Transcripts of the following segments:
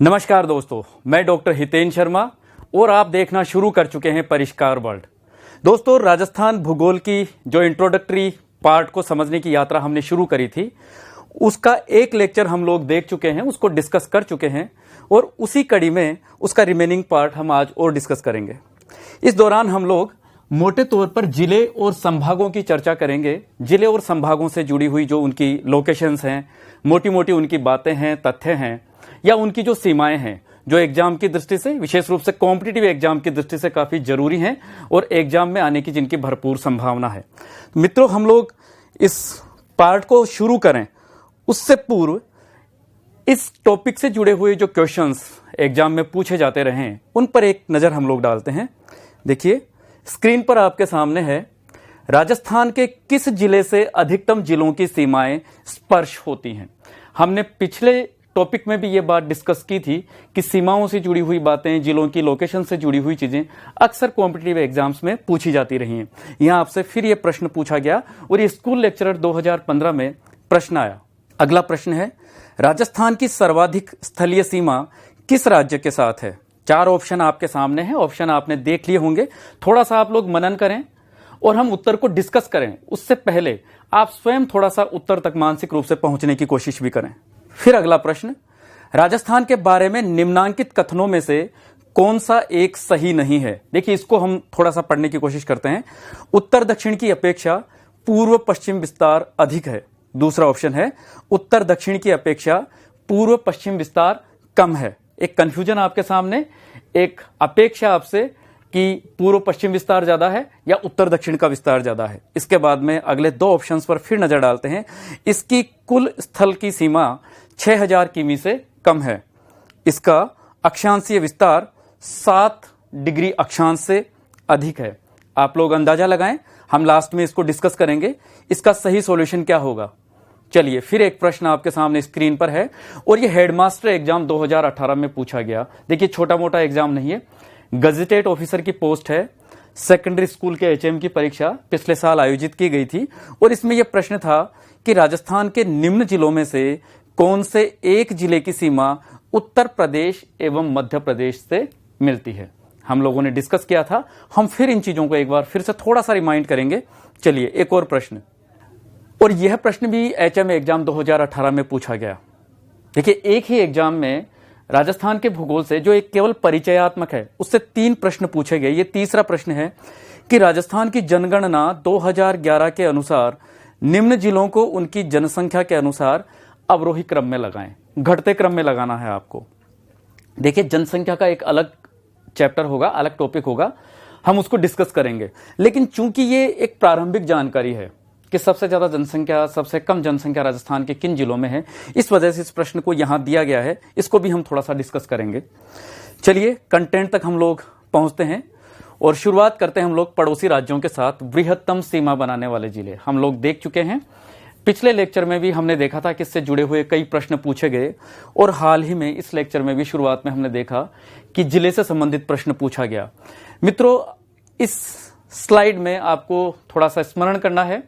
नमस्कार दोस्तों, मैं डॉक्टर हितेन शर्मा और आप देखना शुरू कर चुके हैं परिष्कार वर्ल्ड। दोस्तों, राजस्थान भूगोल की जो इंट्रोडक्टरी पार्ट को समझने की यात्रा हमने शुरू करी थी, उसका एक लेक्चर हम लोग देख चुके हैं, उसको डिस्कस कर चुके हैं और उसी कड़ी में उसका रिमेनिंग पार्ट हम आज और डिस्कस करेंगे। इस दौरान हम लोग मोटे तौर पर जिले और संभागों की चर्चा करेंगे। जिले और संभागों से जुड़ी हुई जो उनकी लोकेशंस हैं, मोटी मोटी उनकी बातें हैं, तथ्य हैं या उनकी जो सीमाएं हैं, जो एग्जाम की दृष्टि से, विशेष रूप से कॉम्पिटिटिव एग्जाम की दृष्टि से काफी जरूरी हैं और एग्जाम में आने की जिनकी भरपूर संभावना है। मित्रों, हम लोग इस पार्ट को शुरू करें उससे पूर्व इस टॉपिक से जुड़े हुए जो क्वेश्चंस एग्जाम में पूछे जाते रहे हैं उन पर एक नजर हम लोग डालते हैं। देखिए, स्क्रीन पर आपके सामने है, राजस्थान के किस जिले से अधिकतम जिलों की सीमाएं स्पर्श होती हैं। हमने पिछले टॉपिक में भी ये बात डिस्कस की थी कि सीमाओं से जुड़ी हुई बातें, जिलों की लोकेशन से जुड़ी हुई चीजें अक्सर कॉम्पिटिटिव एग्जाम्स में पूछी जाती रही हैं। यहां आपसे फिर ये प्रश्न पूछा गया और ये स्कूल लेक्चरर 2015 में प्रश्न आया। अगला प्रश्न है, राजस्थान की सर्वाधिक स्थलीय सीमा किस राज्य के साथ है। 4 ऑप्शन आपके सामने हैं, ऑप्शन आपने देख लिए होंगे। थोड़ा सा आप लोग मनन करें और हम उत्तर को डिस्कस करें, उससे पहले आप स्वयं थोड़ा सा उत्तर तक मानसिक रूप से पहुंचने की कोशिश भी करें। फिर अगला प्रश्न, राजस्थान के बारे में निम्नांकित कथनों में से कौन सा एक सही नहीं है। देखिए, इसको हम थोड़ा सा पढ़ने की कोशिश करते हैं। उत्तर दक्षिण की अपेक्षा पूर्व पश्चिम विस्तार अधिक है। दूसरा ऑप्शन है, उत्तर दक्षिण की अपेक्षा पूर्व पश्चिम विस्तार कम है। एक कंफ्यूजन आपके सामने, एक अपेक्षा आपसे कि पूर्व पश्चिम विस्तार ज्यादा है या उत्तर दक्षिण का विस्तार ज्यादा है। इसके बाद में अगले 2 ऑप्शंस पर फिर नजर डालते हैं। इसकी कुल स्थल की सीमा 6000 किमी से कम है। इसका अक्षांशीय विस्तार 7 डिग्री अक्षांश से अधिक है। आप लोग अंदाजा लगाएं, हम लास्ट में इसको डिस्कस करेंगे, इसका सही सॉल्यूशन क्या होगा। चलिए, फिर एक प्रश्न आपके सामने स्क्रीन पर है और ये हेडमास्टर एग्जाम 2018 में पूछा गया। देखिए, छोटा मोटा एग्जाम नहीं है, गजेटेड ऑफिसर की पोस्ट है। सेकेंडरी स्कूल के एचएम की परीक्षा पिछले साल आयोजित की गई थी और इसमें यह प्रश्न था कि राजस्थान के निम्न जिलों में से कौन से एक जिले की सीमा उत्तर प्रदेश एवं मध्य प्रदेश से मिलती है। हम लोगों ने डिस्कस किया था, हम फिर इन चीजों को एक बार फिर से थोड़ा सा रिमाइंड करेंगे। चलिए, एक और प्रश्न, और यह प्रश्न भी एचएम एग्जाम 2018 में पूछा गया। देखिए, एक ही एग्जाम में राजस्थान के भूगोल से जो एक केवल परिचयात्मक है, उससे 3 प्रश्न पूछे गए। ये तीसरा प्रश्न है कि राजस्थान की जनगणना 2011 के अनुसार निम्न जिलों को उनकी जनसंख्या के अनुसार अवरोही क्रम में लगाएं। घटते क्रम में लगाना है आपको। देखिए, जनसंख्या का एक अलग चैप्टर होगा, अलग टॉपिक होगा, हम उसको डिस्कस करेंगे। लेकिन चूंकि ये एक प्रारंभिक जानकारी है कि सबसे ज्यादा जनसंख्या, सबसे कम जनसंख्या राजस्थान के किन जिलों में है, इस वजह से इस प्रश्न को यहां दिया गया है। इसको भी हम थोड़ा सा डिस्कस करेंगे। चलिए, कंटेंट तक हम लोग पहुंचते हैं और शुरुआत करते हैं हम लोग पड़ोसी राज्यों के साथ बृहत्तम सीमा बनाने वाले जिले। हम लोग देख चुके हैं, पिछले लेक्चर में भी हमने देखा था कि इससे जुड़े हुए कई प्रश्न पूछे गए और हाल ही में इस लेक्चर में भी शुरुआत में हमने देखा कि जिले से संबंधित प्रश्न पूछा गया। मित्रों, इस स्लाइड में आपको थोड़ा सा स्मरण करना है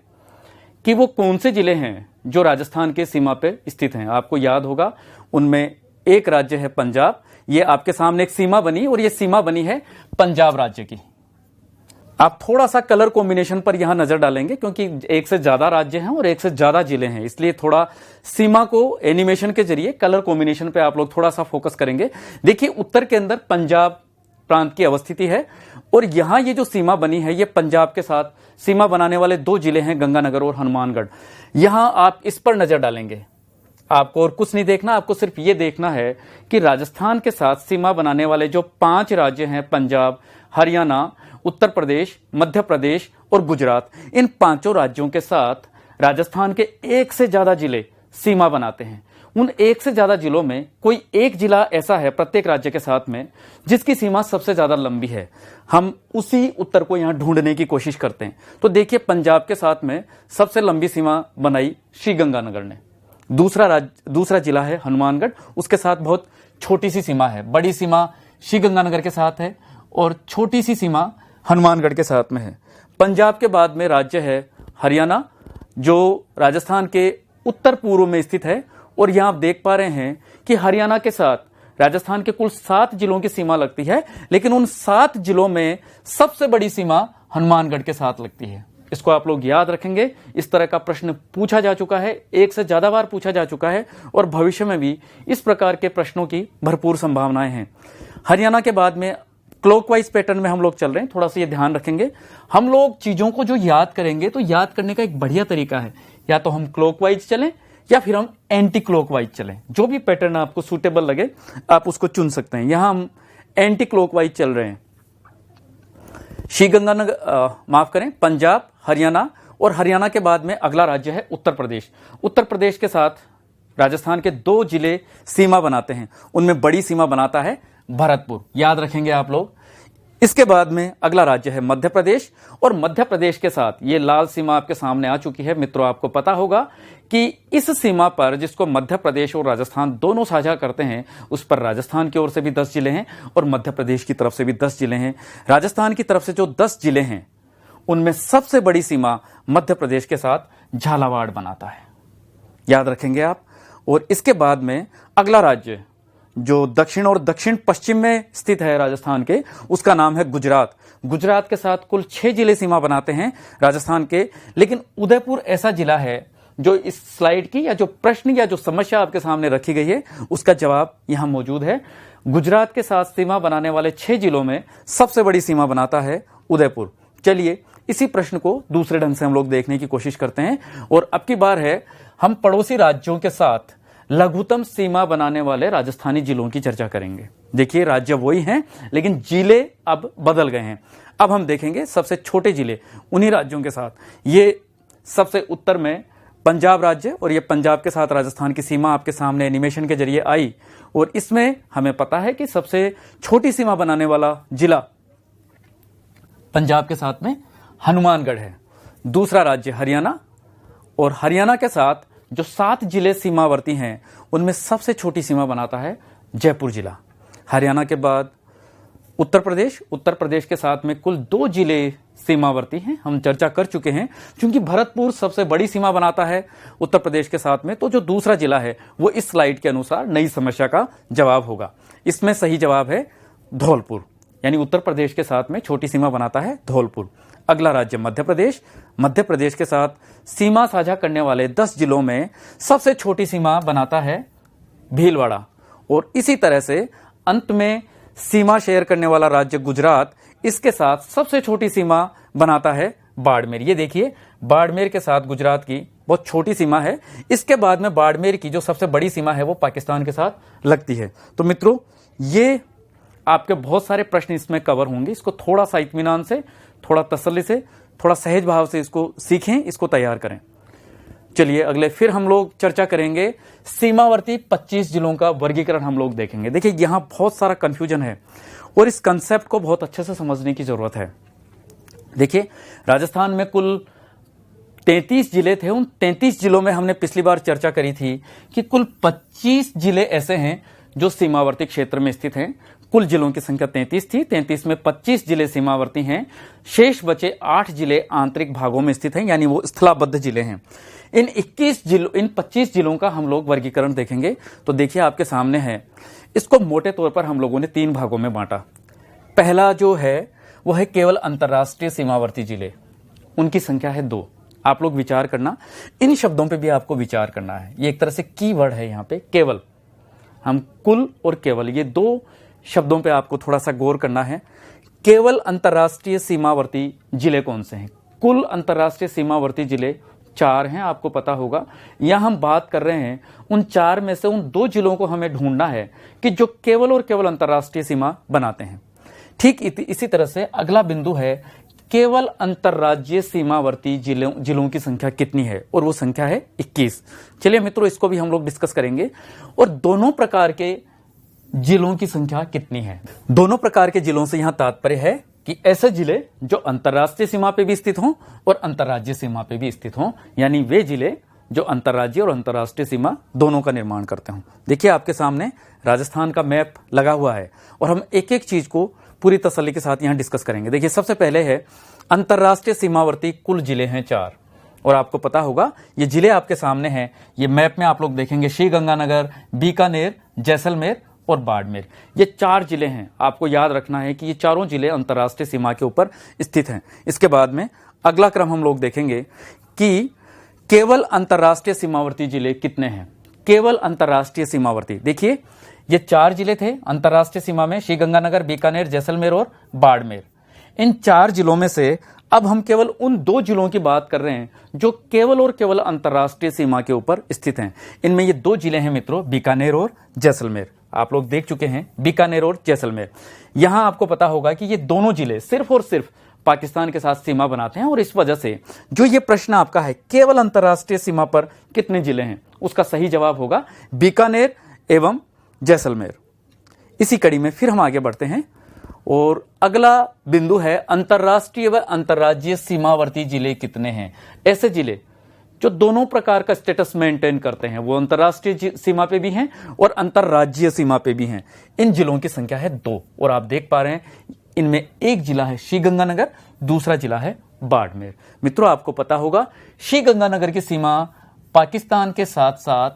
कि वो कौन से जिले हैं जो राजस्थान के सीमा पे स्थित हैं। आपको याद होगा, उनमें एक राज्य है पंजाब। ये आपके सामने एक सीमा बनी और ये सीमा बनी है पंजाब राज्य की। आप थोड़ा सा कलर कॉम्बिनेशन पर यहां नजर डालेंगे क्योंकि एक से ज्यादा राज्य हैं और एक से ज्यादा जिले हैं, इसलिए थोड़ा सीमा को एनिमेशन के जरिए कलर कॉम्बिनेशन पे आप लोग थोड़ा सा फोकस करेंगे। देखिए, उत्तर के अंदर पंजाब प्रांत की अवस्थिति है और यहां ये जो सीमा बनी है, ये पंजाब के साथ सीमा बनाने वाले 2 जिले हैं, गंगानगर और हनुमानगढ़। यहां आप इस पर नजर डालेंगे, आपको और कुछ नहीं देखना, आपको सिर्फ ये देखना है कि राजस्थान के साथ सीमा बनाने वाले जो 5 राज्य हैं, पंजाब, हरियाणा, उत्तर प्रदेश, मध्य प्रदेश और गुजरात, इन 5 राज्यों के साथ राजस्थान के एक से ज्यादा जिले सीमा बनाते हैं। उन एक से ज्यादा जिलों में कोई एक जिला ऐसा है प्रत्येक राज्य के साथ में जिसकी सीमा सबसे ज्यादा लंबी है। हम उसी उत्तर को यहां ढूंढने की कोशिश करते हैं। तो देखिए, पंजाब के साथ में सबसे लंबी सीमा बनाई श्रीगंगानगर ने। दूसरा जिला है हनुमानगढ़, उसके साथ बहुत छोटी सी सीमा है। बड़ी सीमा श्रीगंगानगर के साथ है और छोटी सी सीमा हनुमानगढ़ के साथ में है। पंजाब के बाद में राज्य है हरियाणा, जो राजस्थान के उत्तर पूर्व में स्थित है और यहां आप देख पा रहे हैं कि हरियाणा के साथ राजस्थान के कुल 7 जिलों की सीमा लगती है, लेकिन उन 7 जिलों में सबसे बड़ी सीमा हनुमानगढ़ के साथ लगती है। इसको आप लोग याद रखेंगे। इस तरह का प्रश्न पूछा जा चुका है, एक से ज्यादा बार पूछा जा चुका है और भविष्य में भी इस प्रकार के प्रश्नों की भरपूर संभावनाएं हैं। हरियाणा के बाद में क्लॉकवाइज पैटर्न में हम लोग चल रहे हैं, थोड़ा सा ये ध्यान रखेंगे। हम लोग चीजों को जो याद करेंगे तो याद करने का एक बढ़िया तरीका है, या तो हम क्लॉकवाइज चलें या फिर हम एंटी क्लॉकवाइज चलें। जो भी पैटर्न आपको सूटेबल लगे आप उसको चुन सकते हैं। यहां हम एंटी क्लॉकवाइज चल रहे हैं। श्रीगंगानगर माफ करें, पंजाब, हरियाणा, और हरियाणा के बाद में अगला राज्य है उत्तर प्रदेश। उत्तर प्रदेश के साथ राजस्थान के 2 जिले सीमा बनाते हैं, उनमें बड़ी सीमा बनाता है भरतपुर, याद रखेंगे आप लोग। इसके बाद में अगला राज्य है मध्य प्रदेश, और मध्य प्रदेश के साथ ये लाल सीमा आपके सामने आ चुकी है। मित्रों, आपको पता होगा कि इस सीमा पर, जिसको मध्य प्रदेश और राजस्थान दोनों साझा करते हैं, उस पर राजस्थान की ओर से भी 10 जिले हैं और मध्य प्रदेश की तरफ से भी 10 जिले हैं। राजस्थान की तरफ से जो 10 जिले हैं उनमें सबसे बड़ी सीमा मध्य प्रदेश के साथ झालावाड़ बनाता है, याद रखेंगे आप। और इसके बाद में अगला राज्य जो दक्षिण और दक्षिण पश्चिम में स्थित है राजस्थान के, उसका नाम है गुजरात। गुजरात के साथ कुल 6 जिले सीमा बनाते हैं राजस्थान के, लेकिन उदयपुर ऐसा जिला है जो इस स्लाइड की, या जो प्रश्न या जो समस्या आपके सामने रखी गई है, उसका जवाब यहां मौजूद है। गुजरात के साथ सीमा बनाने वाले 6 जिलों में सबसे बड़ी सीमा बनाता है उदयपुर। चलिए इसी प्रश्न को दूसरे ढंग से हम लोग देखने की कोशिश करते हैं, और अब की बार है हम पड़ोसी राज्यों के साथ लघुतम सीमा बनाने वाले राजस्थानी जिलों की चर्चा करेंगे। देखिए, राज्य वही हैं, लेकिन जिले अब बदल गए हैं। अब हम देखेंगे सबसे छोटे जिले उन्हीं राज्यों के साथ। ये सबसे उत्तर में पंजाब राज्य, और ये पंजाब के साथ राजस्थान की सीमा आपके सामने एनिमेशन के जरिए आई, और इसमें हमें पता है कि सबसे छोटी सीमा बनाने वाला जिला पंजाब के साथ में हनुमानगढ़ है। दूसरा राज्य हरियाणा, और हरियाणा के साथ जो 7 जिले सीमावर्ती हैं उनमें सबसे छोटी सीमा बनाता है जयपुर जिला। हरियाणा के बाद उत्तर प्रदेश, उत्तर प्रदेश के साथ में कुल 2 जिले सीमावर्ती हैं, हम चर्चा कर चुके हैं। क्योंकि भरतपुर सबसे बड़ी सीमा बनाता है उत्तर प्रदेश के साथ में, तो जो दूसरा जिला है वो इस स्लाइड के अनुसार नई समस्या का जवाब होगा। इसमें सही जवाब है धौलपुर, यानी उत्तर प्रदेश के साथ में छोटी सीमा बनाता है धौलपुर। अगला राज्य मध्य प्रदेश। मध्य प्रदेश के साथ सीमा साझा करने वाले 10 जिलों में सबसे छोटी सीमा बनाता है भीलवाड़ा, और इसी तरह से अंत में सीमा शेयर करने वाला राज्य गुजरात, इसके साथ सबसे छोटी सीमा बनाता है बाड़मेर। ये देखिए, बाड़मेर के साथ गुजरात की बहुत छोटी सीमा है। इसके बाद में बाड़मेर की जो सबसे बड़ी सीमा है वो पाकिस्तान के साथ लगती है। तो मित्रों, ये आपके बहुत सारे प्रश्न इसमें कवर होंगे। इसको थोड़ा सा इत्मीनान से, थोड़ा तसल्ली से, थोड़ा सहज भाव से इसको सीखें, इसको तैयार करें। चलिए अगले फिर हम लोग चर्चा करेंगे सीमावर्ती 25 जिलों का वर्गीकरण हम लोग देखेंगे। देखिए, यहां बहुत सारा कंफ्यूजन है और इस कंसेप्ट को बहुत अच्छे से समझने की जरूरत है। देखिए, राजस्थान में कुल 33 जिले थे। उन 33 जिलों में हमने पिछली बार चर्चा करी थी कि कुल 25 जिले ऐसे हैं जो सीमावर्ती क्षेत्र में स्थित हैं। कुल जिलों की संख्या 33 थी। 33 में 25 जिले सीमावर्ती हैं, शेष बचे 8 जिले आंतरिक भागों में स्थित हैं, यानी वो स्थलाबद्ध जिले हैं। इन 25 जिलों का हम लोग वर्गीकरण देखेंगे। तो देखिए, आपके सामने है। इसको मोटे तौर पर हम लोगों ने 3 भागों में बांटा। पहला जो है वो है केवल अंतर्राष्ट्रीय सीमावर्ती जिले, उनकी संख्या है 2। आप लोग विचार करना, इन शब्दों पे भी आपको विचार करना है। ये एक तरह से कीवर्ड है यहाँ पे, केवल। हम कुल और केवल, ये 2 शब्दों पे आपको थोड़ा सा गौर करना है। केवल अंतर्राष्ट्रीय सीमावर्ती जिले कौन से हैं? कुल अंतर्राष्ट्रीय सीमावर्ती जिले 4 हैं, आपको पता होगा। यहां हम बात कर रहे हैं उन 4 में से उन 2 जिलों को हमें ढूंढना है कि जो केवल और केवल अंतर्राष्ट्रीय सीमा बनाते हैं। ठीक इसी तरह से अगला बिंदु है केवल अंतर्राज्यीय सीमावर्ती जिलों की संख्या कितनी है, और वो संख्या है 21। चलिए मित्रों, इसको भी हम लोग डिस्कस करेंगे। और दोनों प्रकार के जिलों की संख्या कितनी है? दोनों प्रकार के जिलों से यहां तात्पर्य है कि ऐसे जिले जो अंतर्राष्ट्रीय सीमा पे भी स्थित हों और अंतर्राज्यीय सीमा पे भी स्थित हों, यानी वे जिले जो अंतर्राज्यीय और अंतर्राष्ट्रीय सीमा दोनों का निर्माण करते हों। देखिए, आपके सामने राजस्थान का मैप लगा हुआ है और हम एक एक चीज को पूरी तसल्ली के साथ यहां डिस्कस करेंगे। देखिए, सबसे पहले है अंतर्राष्ट्रीय सीमावर्ती कुल जिले हैं 4, और आपको पता होगा ये जिले आपके सामने हैं। ये मैप में आप लोग देखेंगे श्रीगंगानगर, बीकानेर, जैसलमेर और बाड़मेर। ये 4 जिले हैं, आपको याद रखना है कि ये चारों जिले अंतर्राष्ट्रीय सीमा के ऊपर स्थित हैं। इसके बाद में अगला क्रम हम लोग देखेंगे कि केवल अंतर्राष्ट्रीय सीमावर्ती जिले कितने हैं। केवल अंतर्राष्ट्रीय सीमावर्ती, देखिए ये 4 जिले थे अंतर्राष्ट्रीय सीमा में, श्रीगंगानगर, बीकानेर, जैसलमेर और बाड़मेर। इन 4 जिलों में से अब हम केवल उन 2 जिलों की बात कर रहे हैं जो केवल और केवल अंतर्राष्ट्रीय सीमा के ऊपर स्थित हैं। इनमें ये 2 जिले हैं मित्रों, बीकानेर और जैसलमेर। आप लोग देख चुके हैं बीकानेर और जैसलमेर। यहां आपको पता होगा कि ये दोनों जिले सिर्फ और सिर्फ पाकिस्तान के साथ सीमा बनाते हैं, और इस वजह से जो ये प्रश्न आपका है केवल अंतर्राष्ट्रीय सीमा पर कितने जिले हैं, उसका सही जवाब होगा बीकानेर एवं जैसलमेर। इसी कड़ी में फिर हम आगे बढ़ते हैं और अगला बिंदु है अंतर्राष्ट्रीय व अंतर्राज्यीय सीमावर्ती जिले कितने हैं। ऐसे जिले जो दोनों प्रकार का स्टेटस मेंटेन करते हैं, वो अंतर्राष्ट्रीय सीमा पे भी हैं और अंतर्राज्यीय सीमा पे भी हैं। इन जिलों की संख्या है 2, और आप देख पा रहे हैं इनमें एक जिला है श्रीगंगानगर, दूसरा जिला है बाड़मेर। मित्रों आपको पता होगा श्रीगंगानगर की सीमा पाकिस्तान के साथ साथ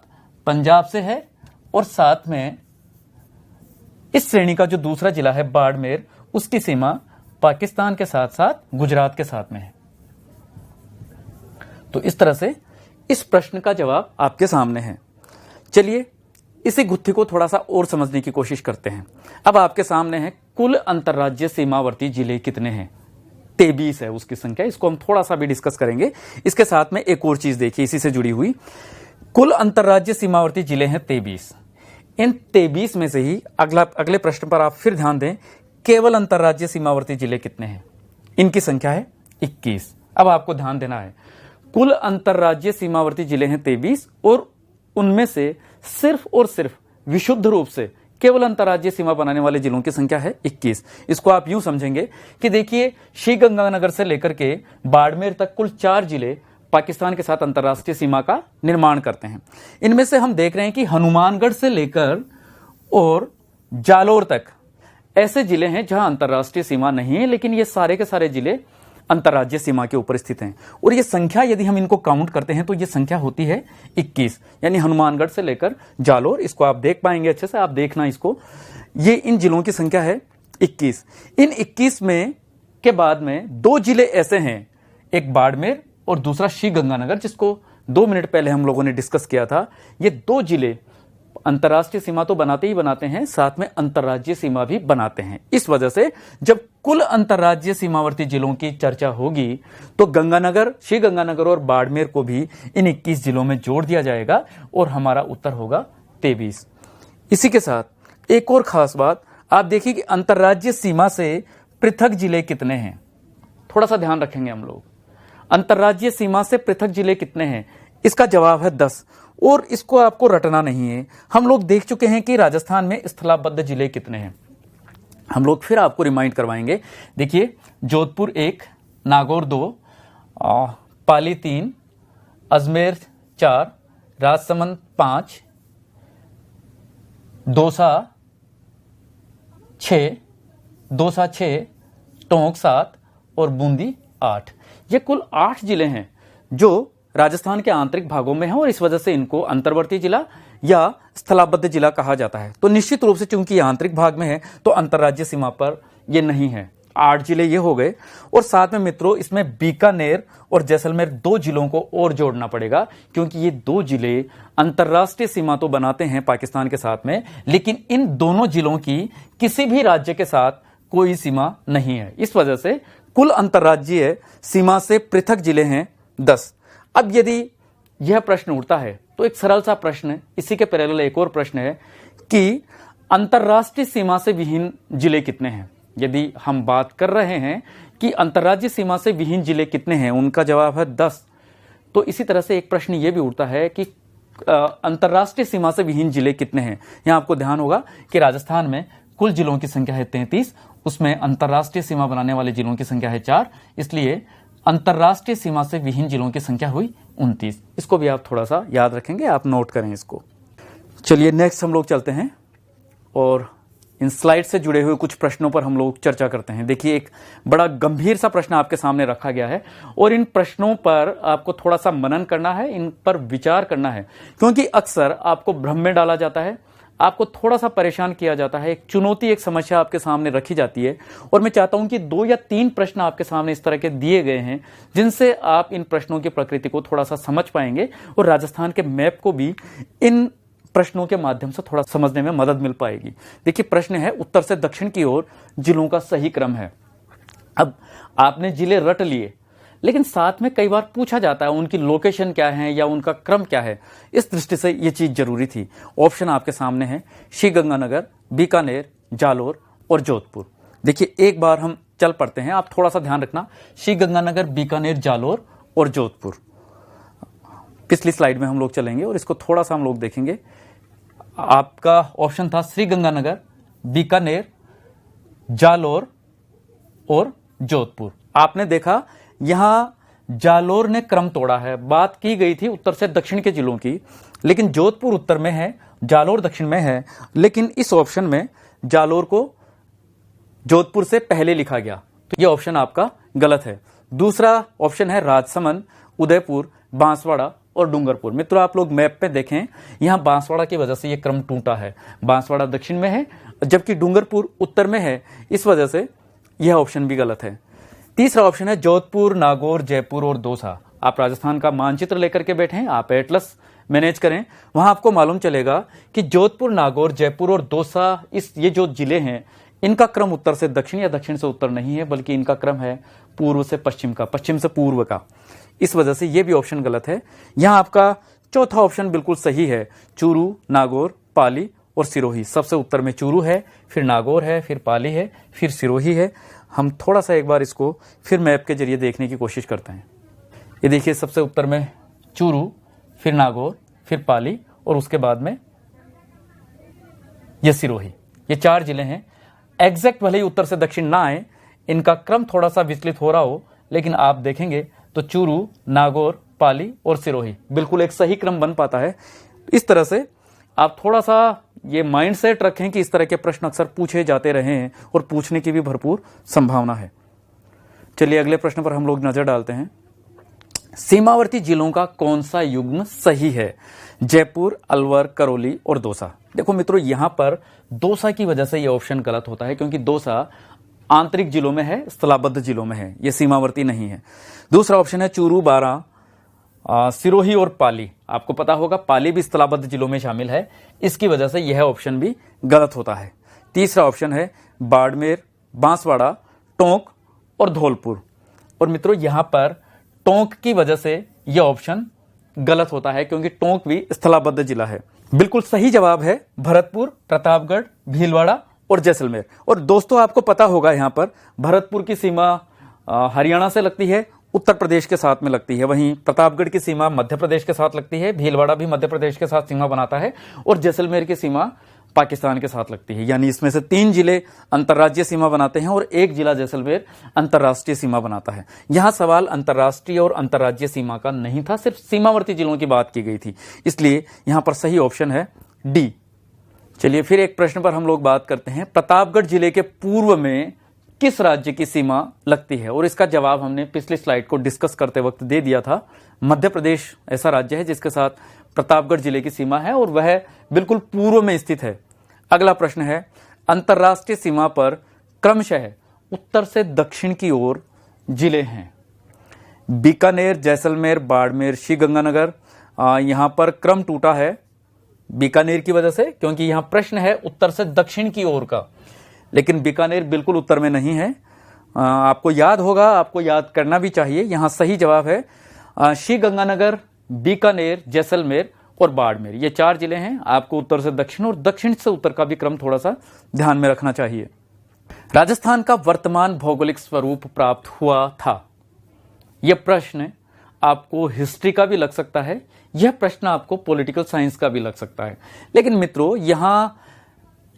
पंजाब से है, और साथ में इस श्रेणी का जो दूसरा जिला है बाड़मेर, उसकी सीमा पाकिस्तान के साथ साथ गुजरात के साथ में है। तो इस तरह से इस प्रश्न का जवाब आपके सामने है। चलिए इसी गुत्थी को थोड़ा सा और समझने की कोशिश करते हैं। अब आपके सामने है कुल अंतर्राज्यीय सीमावर्ती जिले कितने हैं। 23 है उसकी संख्या, इसको हम थोड़ा सा भी डिस्कस करेंगे। इसके साथ में एक और चीज देखिए इसी से जुड़ी हुई, कुल अंतर्राज्यीय सीमावर्ती जिले हैं 23। इन 23 में से ही अगले प्रश्न पर आप फिर ध्यान दें, केवल अंतर्राज्यीय सीमावर्ती जिले कितने हैं। इनकी संख्या है 21। अब आपको ध्यान देना है, कुल अंतर्राज्यीय सीमावर्ती जिले हैं 23, और उनमें से सिर्फ और सिर्फ विशुद्ध रूप से केवल अंतर्राज्यीय सीमा बनाने वाले जिलों की संख्या है 21। इसको आप यूं समझेंगे कि देखिए श्रीगंगानगर से लेकर के बाड़मेर तक कुल 4 जिले पाकिस्तान के साथ अंतर्राष्ट्रीय सीमा का निर्माण करते हैं। इनमें से हम देख रहे हैं कि हनुमानगढ़ से लेकर और जालोर तक ऐसे जिले हैं जहां अंतर्राष्ट्रीय सीमा नहीं है, लेकिन ये सारे के सारे जिले अंतर्राज्यीय सीमा के ऊपर स्थित हैं। और ये संख्या यदि हम इनको काउंट करते हैं तो ये संख्या होती है 21, यानी हनुमानगढ़ से लेकर जालोर। इसको आप देख पाएंगे अच्छे से, आप देखना इसको, ये इन जिलों की संख्या है 21। इन 21 में के बाद में 2 जिले ऐसे हैं, एक बाड़मेर और दूसरा श्रीगंगानगर, जिसको 2 मिनट पहले हम लोगों ने डिस्कस किया था। ये 2 जिले अंतर्राष्ट्रीय सीमा तो बनाते ही बनाते हैं, साथ में अंतर्राज्यीय सीमा भी बनाते हैं। इस वजह से जब कुल अंतर्राज्यीय सीमावर्ती जिलों की चर्चा होगी तो गंगानगर, श्रीगंगानगर और बाड़मेर को भी इन 21 जिलों में जोड़ दिया जाएगा और हमारा उत्तर होगा 23। इसी के साथ एक और खास बात आप देखिए कि अंतर्राज्यीय सीमा से पृथक जिले कितने हैं। थोड़ा सा ध्यान रखेंगे हम लोग, अंतर्राज्यीय सीमा से पृथक जिले कितने हैं। इसका जवाब है 10, और इसको आपको रटना नहीं है। हम लोग देख चुके हैं कि राजस्थान में स्थलाबद्ध जिले कितने हैं। हम लोग फिर आपको रिमाइंड करवाएंगे। देखिए जोधपुर 1, नागौर 2, पाली 3, अजमेर 4, राजसमंद 5, दौसा 6, टोंक 7 और बूंदी 8। ये कुल 8 जिले हैं जो राजस्थान के आंतरिक भागों में है, और इस वजह से इनको अंतर्वर्ती जिला या स्थलाबद्ध जिला कहा जाता है। तो निश्चित रूप से चूंकि ये आंतरिक भाग में है तो अंतर्राज्यीय सीमा पर ये नहीं है। 8 जिले ये हो गए, और साथ में मित्रों इसमें बीकानेर और जैसलमेर 2 जिलों को और जोड़ना पड़ेगा, क्योंकि ये 2 जिले अंतर्राष्ट्रीय सीमा तो बनाते हैं पाकिस्तान के साथ में, लेकिन इन दोनों जिलों की किसी भी राज्य के साथ कोई सीमा नहीं है। इस वजह से कुल अंतर्राज्यीय सीमा से पृथक जिले हैं 10। अब यदि यह प्रश्न उठता है तो एक सरल सा प्रश्न, इसी के पैरेलल एक और प्रश्न है कि अंतर्राष्ट्रीय सीमा से विहीन जिले कितने हैं। यदि हम बात कर रहे हैं कि अंतर्राज्यीय सीमा से विहीन जिले कितने हैं, उनका जवाब है 10। तो इसी तरह से एक प्रश्न यह भी उठता है कि अंतर्राष्ट्रीय सीमा से विहीन जिले कितने हैं। यहां आपको ध्यान होगा कि राजस्थान में कुल जिलों की संख्या है 33, उसमें अंतर्राष्ट्रीय सीमा बनाने वाले जिलों की संख्या है 4, इसलिए अंतर्राष्ट्रीय सीमा से विहीन जिलों की संख्या हुई 29। इसको भी आप थोड़ा सा याद रखेंगे, आप नोट करें इसको। चलिए नेक्स्ट हम लोग चलते हैं और इन स्लाइड से जुड़े हुए कुछ प्रश्नों पर हम लोग चर्चा करते हैं। देखिए एक बड़ा गंभीर सा प्रश्न आपके सामने रखा गया है, और इन प्रश्नों पर आपको थोड़ा सा मनन करना है, इन पर विचार करना है, क्योंकि अक्सर आपको भ्रम में डाला जाता है, आपको थोड़ा सा परेशान किया जाता है, एक चुनौती, एक समस्या आपके सामने रखी जाती है। और मैं चाहता हूं कि 2 या 3 प्रश्न आपके सामने इस तरह के दिए गए हैं जिनसे आप इन प्रश्नों की प्रकृति को थोड़ा सा समझ पाएंगे और राजस्थान के मैप को भी इन प्रश्नों के माध्यम से थोड़ा समझने में मदद मिल पाएगी। देखिए, प्रश्न है उत्तर से दक्षिण की ओर जिलों का सही क्रम है। अब आपने जिले रट लिए, लेकिन साथ में कई बार पूछा जाता है उनकी लोकेशन क्या है या उनका क्रम क्या है। इस दृष्टि से यह चीज जरूरी थी। ऑप्शन आपके सामने है श्रीगंगानगर, बीकानेर, जालोर और जोधपुर। देखिए, एक बार हम चल पड़ते हैं, आप थोड़ा सा ध्यान रखना। श्रीगंगानगर, बीकानेर, जालोर और जोधपुर। पिछली स्लाइड में हम लोग चलेंगे और इसको थोड़ा सा हम लोग देखेंगे। आपका ऑप्शन था श्रीगंगानगर, बीकानेर, जालोर और जोधपुर। आपने देखा यहां जालोर ने क्रम तोड़ा है। बात की गई थी उत्तर से दक्षिण के जिलों की, लेकिन जोधपुर उत्तर में है, जालोर दक्षिण में है। लेकिन इस ऑप्शन में जालोर को जोधपुर से पहले लिखा गया, तो यह ऑप्शन आपका गलत है। दूसरा ऑप्शन है राजसमंद, उदयपुर, बांसवाड़ा और डूंगरपुर। मित्रों, आप लोग मैप पे देखें, यहां बांसवाड़ा की वजह से यह क्रम टूटा है। बांसवाड़ा दक्षिण में है जबकि डूंगरपुर उत्तर में है, इस वजह से यह ऑप्शन भी गलत है। तीसरा ऑप्शन है जोधपुर, नागौर, जयपुर और दौसा। आप राजस्थान का मानचित्र लेकर के बैठे, आप एटलस मैनेज करें, वहां आपको मालूम चलेगा कि जोधपुर, नागौर, जयपुर और दौसा, ये जो जिले हैं, इनका क्रम उत्तर से दक्षिण या दक्षिण से उत्तर नहीं है, बल्कि इनका क्रम है पूर्व से पश्चिम का, पश्चिम से पूर्व का। इस वजह से यह भी ऑप्शन गलत है। यहां आपका चौथा ऑप्शन बिल्कुल सही है, चूरू, नागौर, पाली और सिरोही। सबसे उत्तर में चूरू है, फिर नागौर है, फिर पाली है, फिर सिरोही है। हम थोड़ा सा एक बार इसको फिर मैप के जरिए देखने की कोशिश करते हैं। ये देखिए, सबसे उत्तर में चूरू, फिर नागौर, फिर पाली और उसके बाद में ये सिरोही। ये 4 जिले हैं। एग्जैक्ट भले ही उत्तर से दक्षिण ना आए, इनका क्रम थोड़ा सा विचलित हो रहा हो, लेकिन आप देखेंगे तो चूरू, नागौर, पाली और सिरोही बिल्कुल एक सही क्रम बन पाता है। इस तरह से आप थोड़ा सा ये माइंड सेट रखें कि इस तरह के प्रश्न अक्सर पूछे जाते रहे हैं और पूछने की भी भरपूर संभावना है। चलिए अगले प्रश्न पर हम लोग नजर डालते हैं। सीमावर्ती जिलों का कौन सा युग्म सही है? जयपुर, अलवर, करौली और दौसा। देखो मित्रों, यहां पर दौसा की वजह से यह ऑप्शन गलत होता है, क्योंकि दौसा आंतरिक जिलों में है, स्थलाबद्ध जिलों में है, यह सीमावर्ती नहीं है। दूसरा ऑप्शन है चूरू, बारां, सिरोही और पाली। आपको पता होगा पाली भी स्थलाबद्ध जिलों में शामिल है, इसकी वजह से यह ऑप्शन भी गलत होता है। तीसरा ऑप्शन है बाड़मेर, बांसवाड़ा, टोंक और धौलपुर। और मित्रों, यहां पर टोंक की वजह से यह ऑप्शन गलत होता है, क्योंकि टोंक भी स्थलाबद्ध जिला है। बिल्कुल सही जवाब है भरतपुर, प्रतापगढ़, भीलवाड़ा और जैसलमेर। और दोस्तों, आपको पता होगा यहां पर भरतपुर की सीमा हरियाणा से लगती है, उत्तर प्रदेश के साथ में लगती है। वहीं प्रतापगढ़ की सीमा मध्य प्रदेश के साथ लगती है, भीलवाड़ा भी मध्य प्रदेश के साथ सीमा बनाता है और जैसलमेर की सीमा पाकिस्तान के साथ लगती है। यानी इसमें से 3 जिले अंतर्राज्यीय सीमा बनाते हैं और 1 जिला जैसलमेर अंतर्राष्ट्रीय सीमा बनाता है। यहां सवाल अंतर्राष्ट्रीय और अंतर्राज्यीय सीमा का नहीं था, सिर्फ सीमावर्ती जिलों की बात की गई थी, इसलिए यहां पर सही ऑप्शन है डी। चलिए फिर एक प्रश्न पर हम लोग बात करते हैं। प्रतापगढ़ जिले के पूर्व में किस राज्य की सीमा लगती है? और इसका जवाब हमने पिछली स्लाइड को डिस्कस करते वक्त दे दिया था। मध्य प्रदेश ऐसा राज्य है जिसके साथ प्रतापगढ़ जिले की सीमा है और वह बिल्कुल पूर्व में स्थित है। अगला प्रश्न है, अंतर्राष्ट्रीय सीमा पर क्रमशः उत्तर से दक्षिण की ओर जिले हैं। बीकानेर, जैसलमेर, बाड़मेर, श्रीगंगानगर। यहां पर क्रम टूटा है बीकानेर की वजह से, क्योंकि यहां प्रश्न है उत्तर से दक्षिण की ओर का, लेकिन बीकानेर बिल्कुल उत्तर में नहीं है। आपको याद होगा, आपको याद करना भी चाहिए। यहां सही जवाब है श्रीगंगानगर, बीकानेर, जैसलमेर और बाड़मेर। ये 4 जिले हैं। आपको उत्तर से दक्षिण और दक्षिण से उत्तर का भी क्रम थोड़ा सा ध्यान में रखना चाहिए। राजस्थान का वर्तमान भौगोलिक स्वरूप प्राप्त हुआ था। यह प्रश्न आपको हिस्ट्री का भी लग सकता है, यह प्रश्न आपको पॉलिटिकल साइंस का भी लग सकता है। लेकिन मित्रों, यहां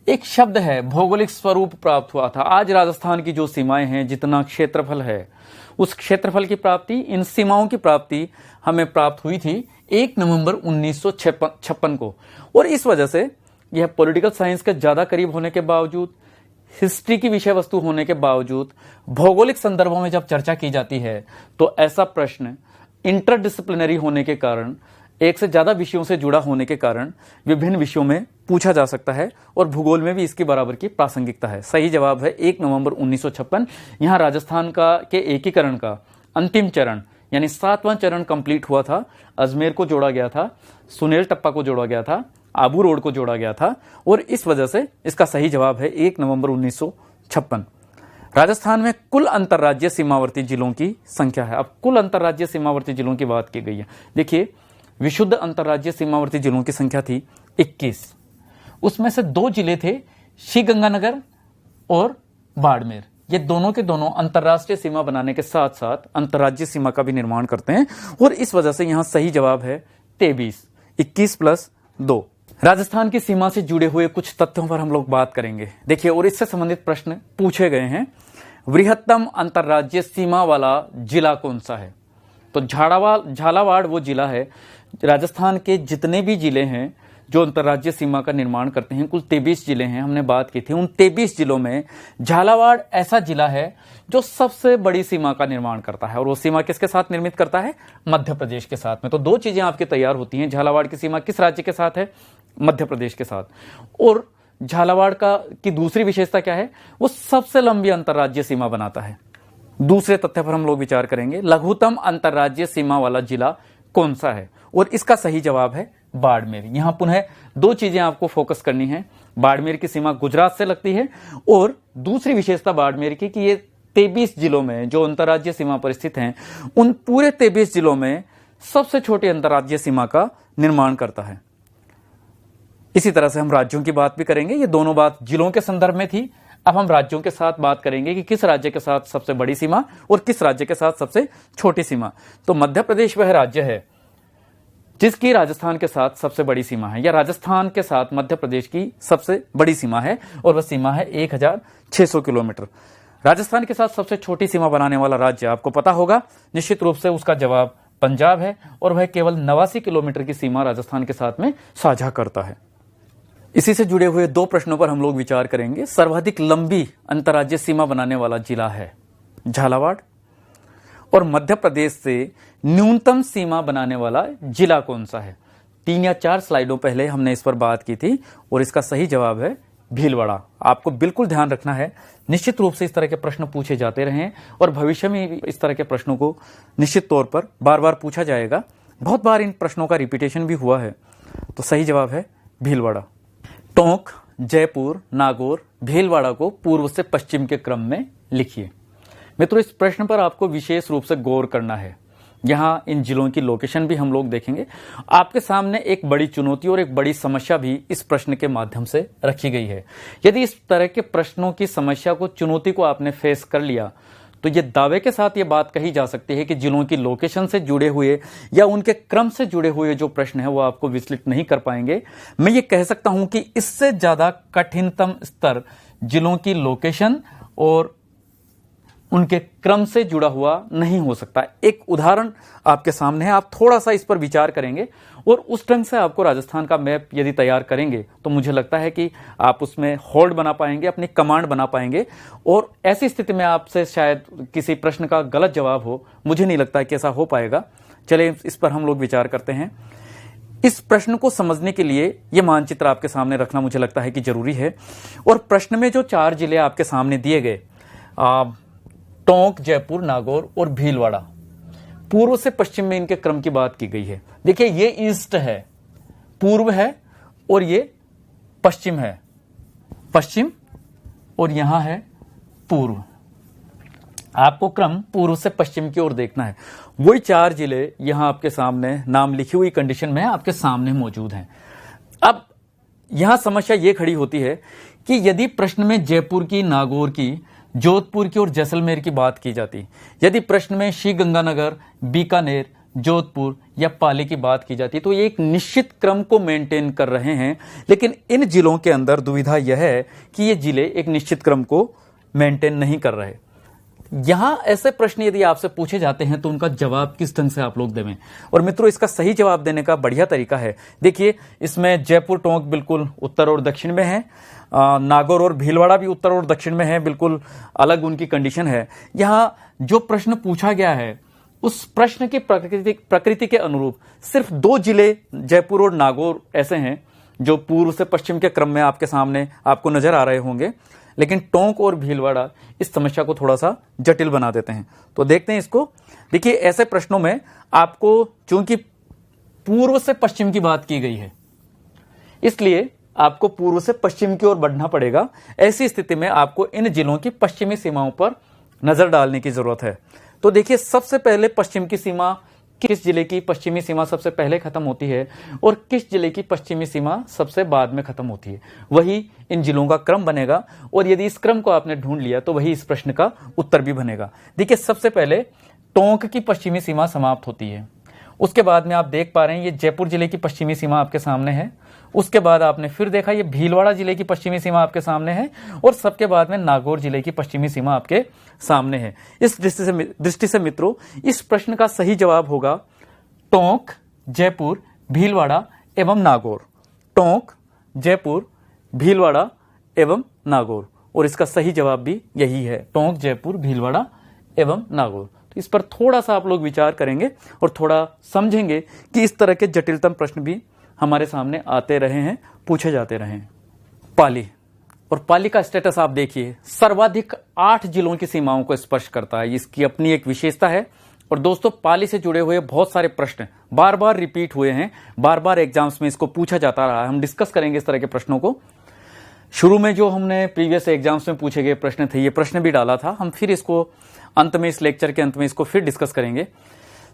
एक शब्द है भौगोलिक स्वरूप प्राप्त हुआ था। आज राजस्थान की जो सीमाएं हैं, जितना क्षेत्रफल है, उस क्षेत्रफल की प्राप्ति, इन सीमाओं की प्राप्ति हमें प्राप्त हुई थी 1 नवंबर 1956 को। और इस वजह से यह पॉलिटिकल साइंस के ज्यादा करीब होने के बावजूद, हिस्ट्री की विषय वस्तु होने के बावजूद, भौगोलिक संदर्भों में जब चर्चा की जाती है तो ऐसा प्रश्न इंटरडिसिप्लिनरी होने के कारण एक से ज्यादा विषयों से जुड़ा होने के कारण विभिन्न विषयों में पूछा जा सकता है और भूगोल में भी इसकी बराबर की प्रासंगिकता है। सही जवाब है 1 नवंबर 1956। यहाँ राजस्थान का के एकीकरण का अंतिम चरण यानी 7वां चरण कंप्लीट हुआ था। अजमेर को जोड़ा गया था, सुनेल टप्पा को जोड़ा गया था, आबू रोड को जोड़ा गया था और इस वजह से इसका सही जवाब है 1 नवंबर 1956। राजस्थान में कुल अंतर्राज्यीय सीमावर्ती जिलों की संख्या है। अब कुल अंतर्राज्यीय सीमावर्ती जिलों की बात की गई है। देखिए, विशुद्ध अंतर्राज्यीय सीमावर्ती जिलों की संख्या थी 21। उसमें से 2 जिले थे, श्रीगंगानगर और बाड़मेर। ये दोनों के दोनों अंतर्राष्ट्रीय सीमा बनाने के साथ साथ अंतर्राज्यीय सीमा का भी निर्माण करते हैं और इस वजह से यहां सही जवाब है 23। 21 + 2। राजस्थान की सीमा से जुड़े हुए कुछ तथ्यों पर हम लोग बात करेंगे। देखिए, और इससे संबंधित प्रश्न पूछे गए हैं। वृहत्तम अंतर्राज्यीय सीमा वाला जिला कौन सा है? तो झालावाड़ वो जिला है। राजस्थान के जितने भी जिले हैं जो अंतर्राज्यीय सीमा का निर्माण करते हैं, कुल 23 जिले हैं, हमने बात की थी। उन 23 जिलों में झालावाड़ ऐसा जिला है जो सबसे बड़ी सीमा का निर्माण करता है। और वो सीमा किसके साथ निर्मित करता है? मध्य प्रदेश के साथ में। तो 2 चीजें आपकी तैयार होती हैं। झालावाड़ की सीमा किस राज्य के साथ है? मध्य प्रदेश के साथ। और झालावाड़ की दूसरी विशेषता क्या है? वो सबसे लंबी अंतर्राज्यीय सीमा बनाता है। दूसरे तथ्य पर हम लोग विचार करेंगे। लघुतम अंतर्राज्यीय सीमा वाला जिला कौन सा है? और इसका सही जवाब है बाड़मेर। यहां पुनः 2 चीजें आपको फोकस करनी है। बाड़मेर की सीमा गुजरात से लगती है और दूसरी विशेषता बाड़मेर की कि ये 23 जिलों में जो अंतर्राज्यीय सीमा पर स्थित हैं, उन पूरे 23 जिलों में सबसे छोटी अंतर्राज्यीय सीमा का निर्माण करता है। इसी तरह से हम राज्यों की बात भी करेंगे। ये दोनों बात जिलों के संदर्भ में थी। अब हम राज्यों के साथ बात करेंगे कि किस राज्य के साथ सबसे बड़ी सीमा और किस राज्य के साथ सबसे छोटी सीमा। तो मध्य प्रदेश वह राज्य है जिसकी राजस्थान के साथ सबसे बड़ी सीमा है, या राजस्थान के साथ मध्य प्रदेश की सबसे बड़ी सीमा है और वह सीमा है 1600 किलोमीटर। राजस्थान के साथ सबसे छोटी सीमा बनाने वाला राज्य आपको पता होगा, निश्चित रूप से उसका जवाब पंजाब है और वह केवल 89 किलोमीटर की सीमा राजस्थान के साथ में साझा करता है। इसी से जुड़े हुए 2 प्रश्नों पर हम लोग विचार करेंगे। सर्वाधिक लंबी अंतर्राज्यीय सीमा बनाने वाला जिला है झालावाड़ और मध्य प्रदेश से न्यूनतम सीमा बनाने वाला जिला कौन सा है? 3 या 4 स्लाइडों पहले हमने इस पर बात की थी और इसका सही जवाब है भीलवाड़ा। आपको बिल्कुल ध्यान रखना है, निश्चित रूप से इस तरह के प्रश्न पूछे जाते रहे हैं और भविष्य में भी इस तरह के प्रश्नों को निश्चित तौर पर बार बार पूछा जाएगा। बहुत बार इन प्रश्नों का रिपीटेशन भी हुआ है। तो सही जवाब है भीलवाड़ा। टोंक, जयपुर, नागौर, भीलवाड़ा को पूर्व से पश्चिम के क्रम में लिखिए। मित्रों, इस प्रश्न पर आपको विशेष रूप से गौर करना है। यहां इन जिलों की लोकेशन भी हम लोग देखेंगे। आपके सामने एक बड़ी चुनौती और एक बड़ी समस्या भी इस प्रश्न के माध्यम से रखी गई है। यदि इस तरह के प्रश्नों की समस्या को, चुनौती को आपने फेस कर लिया तो ये दावे के साथ ये बात कही जा सकती है कि जिलों की लोकेशन से जुड़े हुए या उनके क्रम से जुड़े हुए जो प्रश्न है वो आपको विचलित नहीं कर पाएंगे। मैं ये कह सकता हूं कि इससे ज्यादा कठिनतम स्तर जिलों की लोकेशन और उनके क्रम से जुड़ा हुआ नहीं हो सकता। एक उदाहरण आपके सामने है, आप थोड़ा सा इस पर विचार करेंगे और उस ढंग से आपको राजस्थान का मैप यदि तैयार करेंगे तो मुझे लगता है कि आप उसमें होल्ड बना पाएंगे, अपनी कमांड बना पाएंगे। और ऐसी स्थिति में आपसे शायद किसी प्रश्न का गलत जवाब हो, मुझे नहीं लगता कि ऐसा हो पाएगा। चलिए इस पर हम लोग विचार करते हैं। इस प्रश्न को समझने के लिए यह मानचित्र आपके सामने रखना मुझे लगता है कि जरूरी है। और प्रश्न में जो 4 जिले आपके सामने दिए गए, टोंक, जयपुर, नागौर और भीलवाड़ा, पूर्व से पश्चिम में इनके क्रम की बात की गई है। देखिए, ये ईस्ट है, पूर्व है और ये पश्चिम है, पश्चिम और यहां है पूर्व। आपको क्रम पूर्व से पश्चिम की ओर देखना है। वही 4 जिले यहां आपके सामने नाम लिखी हुई कंडीशन में आपके सामने मौजूद हैं। अब यहां समस्या यह खड़ी होती है कि यदि प्रश्न में जयपुर की, नागौर की, जोधपुर की और जैसलमेर की बात की जाती, यदि प्रश्न में श्रीगंगानगर, बीकानेर, जोधपुर या पाली की बात की जाती, तो ये एक निश्चित क्रम को मेंटेन कर रहे हैं। लेकिन इन जिलों के अंदर दुविधा यह है कि ये जिले एक निश्चित क्रम को मेंटेन नहीं कर रहे। यहां ऐसे प्रश्न यदि आपसे पूछे जाते हैं तो उनका जवाब किस ढंग से आप लोग देवें। और मित्रों, इसका सही जवाब देने का बढ़िया तरीका है। देखिए, इसमें जयपुर, टोंक बिल्कुल उत्तर और दक्षिण में है, नागौर और भीलवाड़ा भी उत्तर और दक्षिण में है, बिल्कुल अलग उनकी कंडीशन है। यहां जो प्रश्न पूछा गया है उस प्रश्न की प्रकृति के अनुरूप सिर्फ 2 जिले जयपुर और नागौर ऐसे हैं जो पूर्व से पश्चिम के क्रम में आपके सामने आपको नजर आ रहे होंगे, लेकिन टोंक और भीलवाड़ा इस समस्या को थोड़ा सा जटिल बना देते हैं। तो देखते हैं इसको। देखिए, ऐसे प्रश्नों में आपको चूंकि पूर्व से पश्चिम की बात की गई है, इसलिए आपको पूर्व से पश्चिम की ओर बढ़ना पड़ेगा। ऐसी स्थिति में आपको इन जिलों की पश्चिमी सीमाओं पर नजर डालने की जरूरत है। तो देखिए, सबसे पहले पश्चिम की सीमा, किस जिले की पश्चिमी सीमा सबसे पहले खत्म होती है और किस जिले की पश्चिमी सीमा सबसे बाद में खत्म होती है, वही इन जिलों का क्रम बनेगा। और यदि इस क्रम को आपने ढूंढ लिया तो वही इस प्रश्न का उत्तर भी बनेगा। देखिए, सबसे पहले टोंक की पश्चिमी सीमा समाप्त होती है। उसके बाद में आप देख पा रहे हैं ये जयपुर जिले की पश्चिमी सीमा आपके सामने है। उसके बाद आपने फिर देखा ये भीलवाड़ा जिले की पश्चिमी सीमा आपके सामने है और सबके बाद में नागौर जिले की पश्चिमी सीमा आपके सामने है। इस दृष्टि से मित्रों, इस प्रश्न का सही जवाब होगा टोंक, जयपुर, भीलवाड़ा एवं नागौर। टोंक, जयपुर, भीलवाड़ा एवं नागौर। और इसका सही जवाब भी यही है, टोंक, जयपुर, भीलवाड़ा एवं नागौर। तो इस पर थोड़ा सा आप लोग विचार करेंगे और थोड़ा समझेंगे कि इस तरह के जटिलतम प्रश्न भी हमारे सामने आते रहे हैं, पूछे जाते रहे हैं। पाली, और पाली का स्टेटस आप देखिए, सर्वाधिक 8 जिलों की सीमाओं को स्पर्श करता है। इसकी अपनी एक विशेषता है। और दोस्तों, पाली से जुड़े हुए बहुत सारे प्रश्न बार बार रिपीट हुए हैं, बार बार एग्जाम्स में इसको पूछा जाता रहा है। हम डिस्कस करेंगे इस तरह के प्रश्नों को। शुरू में जो हमने प्रीवियस एग्जाम्स में पूछे गए प्रश्न थे, ये प्रश्न भी डाला था। हम फिर इसको अंत में, इस लेक्चर के अंत में इसको फिर डिस्कस करेंगे।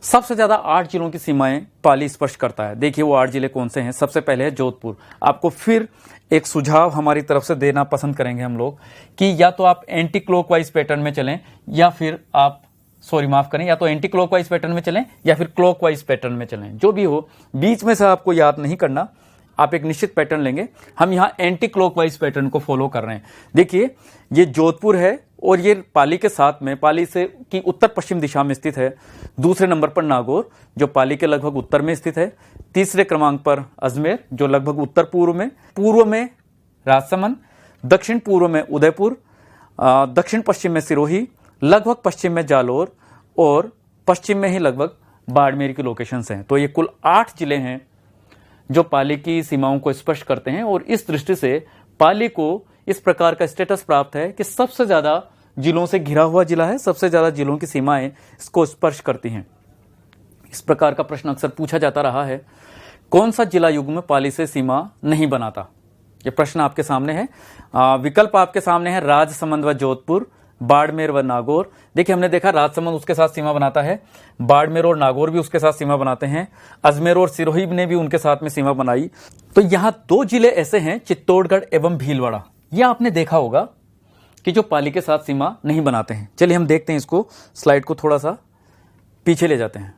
सबसे ज्यादा 8 जिलों की सीमाएं पाली स्पर्श करता है। देखिए वो 8 जिले कौन से हैं। सबसे पहले है जोधपुर। आपको फिर एक सुझाव हमारी तरफ से देना पसंद करेंगे हम लोग कि या तो आप एंटी क्लॉकवाइज पैटर्न में चलें या फिर आप या तो एंटी क्लॉकवाइज पैटर्न में चलें या फिर क्लॉकवाइज पैटर्न में चलें। जो भी हो, बीच में से आपको याद नहीं करना, आप एक निश्चित पैटर्न लेंगे। हम यहां एंटी क्लॉकवाइज पैटर्न को फॉलो कर रहे हैं। देखिए, ये जोधपुर है और ये पाली के साथ में, पाली से की उत्तर पश्चिम दिशा में स्थित है। दूसरे नंबर पर नागौर, जो पाली के लगभग उत्तर में स्थित है। तीसरे क्रमांक पर अजमेर, जो लगभग उत्तर पूर्व में राजसमंद, दक्षिण पूर्व में उदयपुर, दक्षिण पश्चिम में सिरोही, लगभग पश्चिम में जालोर और पश्चिम में ही लगभग बाड़मेर की लोकेशंस हैं। तो ये कुल 8 जिले हैं जो पाली की सीमाओं को स्पर्श करते हैं। और इस दृष्टि से पाली को इस प्रकार का स्टेटस प्राप्त है कि सबसे ज्यादा जिलों से घिरा हुआ जिला है, सबसे ज्यादा जिलों की सीमाएं इसको स्पर्श करती हैं। इस प्रकार का प्रश्न अक्सर पूछा जाता रहा है, कौन सा जिला युग्म पाली से सीमा नहीं बनाता? ये प्रश्न आपके सामने है। विकल्प आपके सामने है राजसमंद व जोधपुर, बाड़मेर व नागौर। देखिए, हमने देखा राजसमंद उसके साथ सीमा बनाता है, बाड़मेर और नागौर भी उसके साथ सीमा बनाते हैं, अजमेर और सिरोही ने भी उनके साथ में सीमा बनाई। तो यहां 2 जिले ऐसे हैं, चित्तौड़गढ़ एवं भीलवाड़ा। यह आपने देखा होगा कि जो पाली के साथ सीमा नहीं बनाते हैं। चलिए हम देखते हैं इसको, स्लाइड को थोड़ा सा पीछे ले जाते हैं।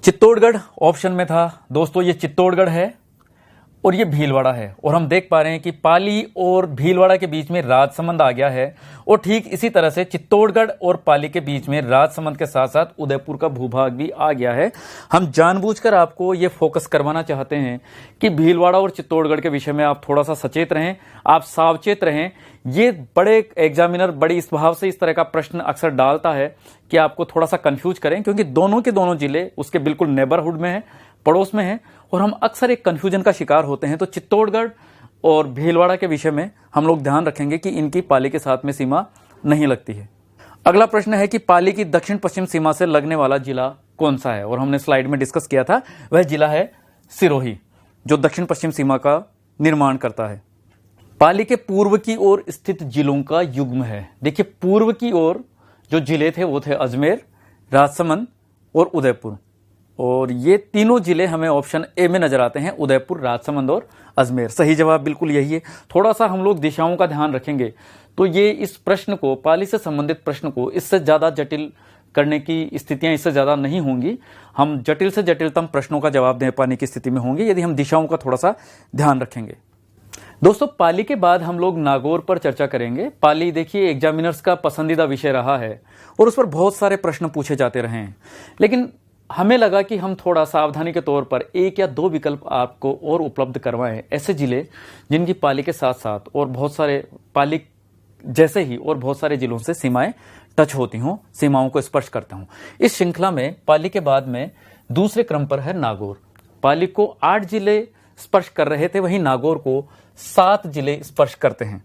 चित्तौड़गढ़ ऑप्शन में था दोस्तों, ये चित्तौड़गढ़ है और ये भीलवाड़ा है। और हम देख पा रहे हैं कि पाली और भीलवाड़ा के बीच में राजसमंद आ गया है। और ठीक इसी तरह से चित्तौड़गढ़ और पाली के बीच में राजसमंद के साथ साथ उदयपुर का भूभाग भी आ गया है। हम जानबूझकर आपको ये फोकस करवाना चाहते हैं कि भीलवाड़ा और चित्तौड़गढ़ के विषय में आप थोड़ा सा सचेत रहें, आप सावचेत रहें। ये बड़े एग्जामिनर बड़ी इस भाव से इस तरह का प्रश्न अक्सर डालता है कि आपको थोड़ा सा कंफ्यूज करें, क्योंकि दोनों के दोनों जिले उसके बिल्कुल नेबरहुड में है, पड़ोस में है। और हम अक्सर एक कंफ्यूजन का शिकार होते हैं। तो चित्तौड़गढ़ और भीलवाड़ा के विषय में हम लोग ध्यान रखेंगे कि इनकी पाली के साथ में सीमा नहीं लगती है। अगला प्रश्न है कि पाली की दक्षिण पश्चिम सीमा से लगने वाला जिला कौन सा है? और हमने स्लाइड में डिस्कस किया था, वह जिला है सिरोही, जो दक्षिण पश्चिम सीमा का निर्माण करता है। पाली के पूर्व की ओर स्थित जिलों का युग्म है। देखिए, पूर्व की ओर जो जिले थे वो थे अजमेर, राजसमंद और उदयपुर। और ये तीनों जिले हमें ऑप्शन ए में नजर आते हैं, उदयपुर, राजसमंद और अजमेर। सही जवाब बिल्कुल यही है। थोड़ा सा हम लोग दिशाओं का ध्यान रखेंगे तो ये इस प्रश्न को, पाली से संबंधित प्रश्न को इससे ज्यादा जटिल करने की स्थितियां इससे ज्यादा नहीं होंगी। हम जटिल से जटिलतम प्रश्नों का जवाब दे पाने की स्थिति में होंगे यदि हम दिशाओं का थोड़ा सा ध्यान रखेंगे। दोस्तों, पाली के बाद हम लोग नागौर पर चर्चा करेंगे। पाली देखिए एग्जामिनर्स का पसंदीदा विषय रहा है और उस पर बहुत सारे प्रश्न पूछे जाते रहे हैं। लेकिन हमें लगा कि हम थोड़ा सावधानी के तौर पर 1 या 2 विकल्प आपको और उपलब्ध करवाएं, ऐसे जिले जिनकी पाली के साथ साथ और बहुत सारे पाली जैसे ही और बहुत सारे जिलों से सीमाएं टच होती हूं, सीमाओं को स्पर्श करता हूं। इस श्रृंखला में पाली के बाद में दूसरे क्रम पर है नागौर। पाली को 8 जिले स्पर्श कर रहे थे, वहीं नागौर को 7 जिले स्पर्श करते हैं।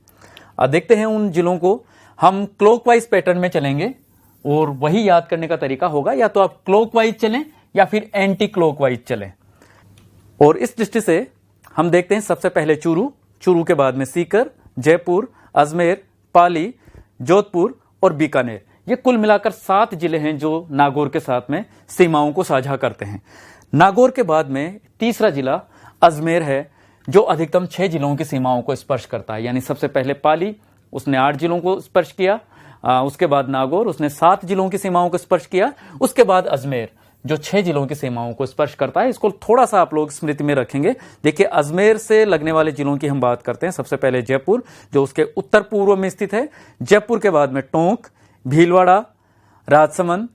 अब देखते हैं उन जिलों को। हम क्लॉकवाइज पैटर्न में चलेंगे और वही याद करने का तरीका होगा, या तो आप क्लॉकवाइज चलें या फिर एंटी क्लॉकवाइज चलें। और इस दृष्टि से हम देखते हैं सबसे पहले चूरू, चूरू के बाद में सीकर, जयपुर, अजमेर, पाली, जोधपुर और बीकानेर। ये कुल मिलाकर 7 जिले हैं जो नागौर के साथ में सीमाओं को साझा करते हैं। नागौर के बाद में तीसरा जिला अजमेर है, जो अधिकतम 6 जिलों की सीमाओं को स्पर्श करता है। यानी सबसे पहले पाली, उसने 8 जिलों को स्पर्श किया, उसके बाद नागौर, उसने 7 जिलों की सीमाओं को स्पर्श किया, उसके बाद अजमेर जो 6 जिलों की सीमाओं को स्पर्श करता है। इसको थोड़ा सा आप लोग स्मृति में रखेंगे। देखिए, अजमेर से लगने वाले जिलों की हम बात करते हैं। सबसे पहले जयपुर, जो उसके उत्तर पूर्व में स्थित है। जयपुर के बाद में टोंक, भीलवाड़ा, राजसमंद,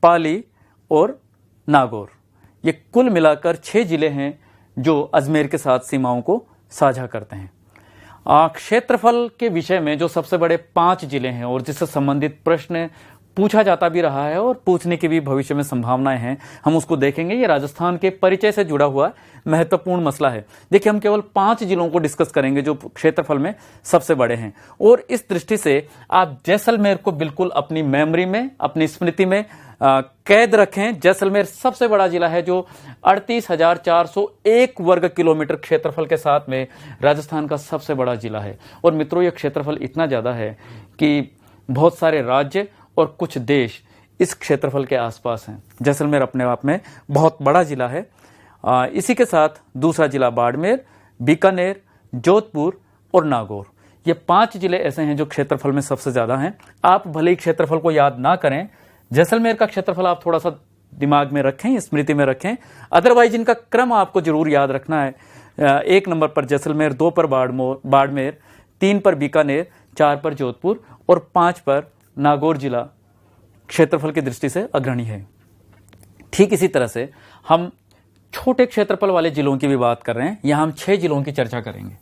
पाली और नागौर। ये कुल मिलाकर 6 जिले हैं जो अजमेर के साथ सीमाओं को साझा करते हैं। क्षेत्रफल के विषय में जो सबसे बड़े 5 जिले हैं और जिससे संबंधित प्रश्न पूछा जाता भी रहा है और पूछने की भी भविष्य में संभावनाएं हैं, हम उसको देखेंगे। ये राजस्थान के परिचय से जुड़ा हुआ महत्वपूर्ण मसला है। देखिए, हम केवल 5 जिलों को डिस्कस करेंगे जो क्षेत्रफल में सबसे बड़े हैं। और इस दृष्टि से आप जैसलमेर को बिल्कुल अपनी मेमोरी में, अपनी स्मृति में कैद रखें। जैसलमेर सबसे बड़ा जिला है जो 38,401 वर्ग किलोमीटर क्षेत्रफल के साथ में राजस्थान का सबसे बड़ा जिला है। और मित्रों, यह क्षेत्रफल इतना ज्यादा है कि बहुत सारे राज्य और कुछ देश इस क्षेत्रफल के आसपास हैं। जैसलमेर अपने आप में बहुत बड़ा जिला है। इसी के साथ दूसरा जिला बाड़मेर, बीकानेर, जोधपुर और नागौर। ये 5 जिले ऐसे हैं जो क्षेत्रफल में सबसे ज्यादा हैं। आप भले ही क्षेत्रफल को याद ना करें, जैसलमेर का क्षेत्रफल आप थोड़ा सा दिमाग में रखें, स्मृति में रखें। अदरवाइज इनका क्रम आपको जरूर याद रखना है। 1 नंबर पर जैसलमेर, 2 पर बाड़मेर, 3 पर बीकानेर, 4 पर जोधपुर और 5 पर नागौर जिला क्षेत्रफल की दृष्टि से अग्रणी है। ठीक इसी तरह से हम छोटे क्षेत्रफल वाले जिलों की भी बात कर रहे हैं। यहां हम 6 जिलों की चर्चा करेंगे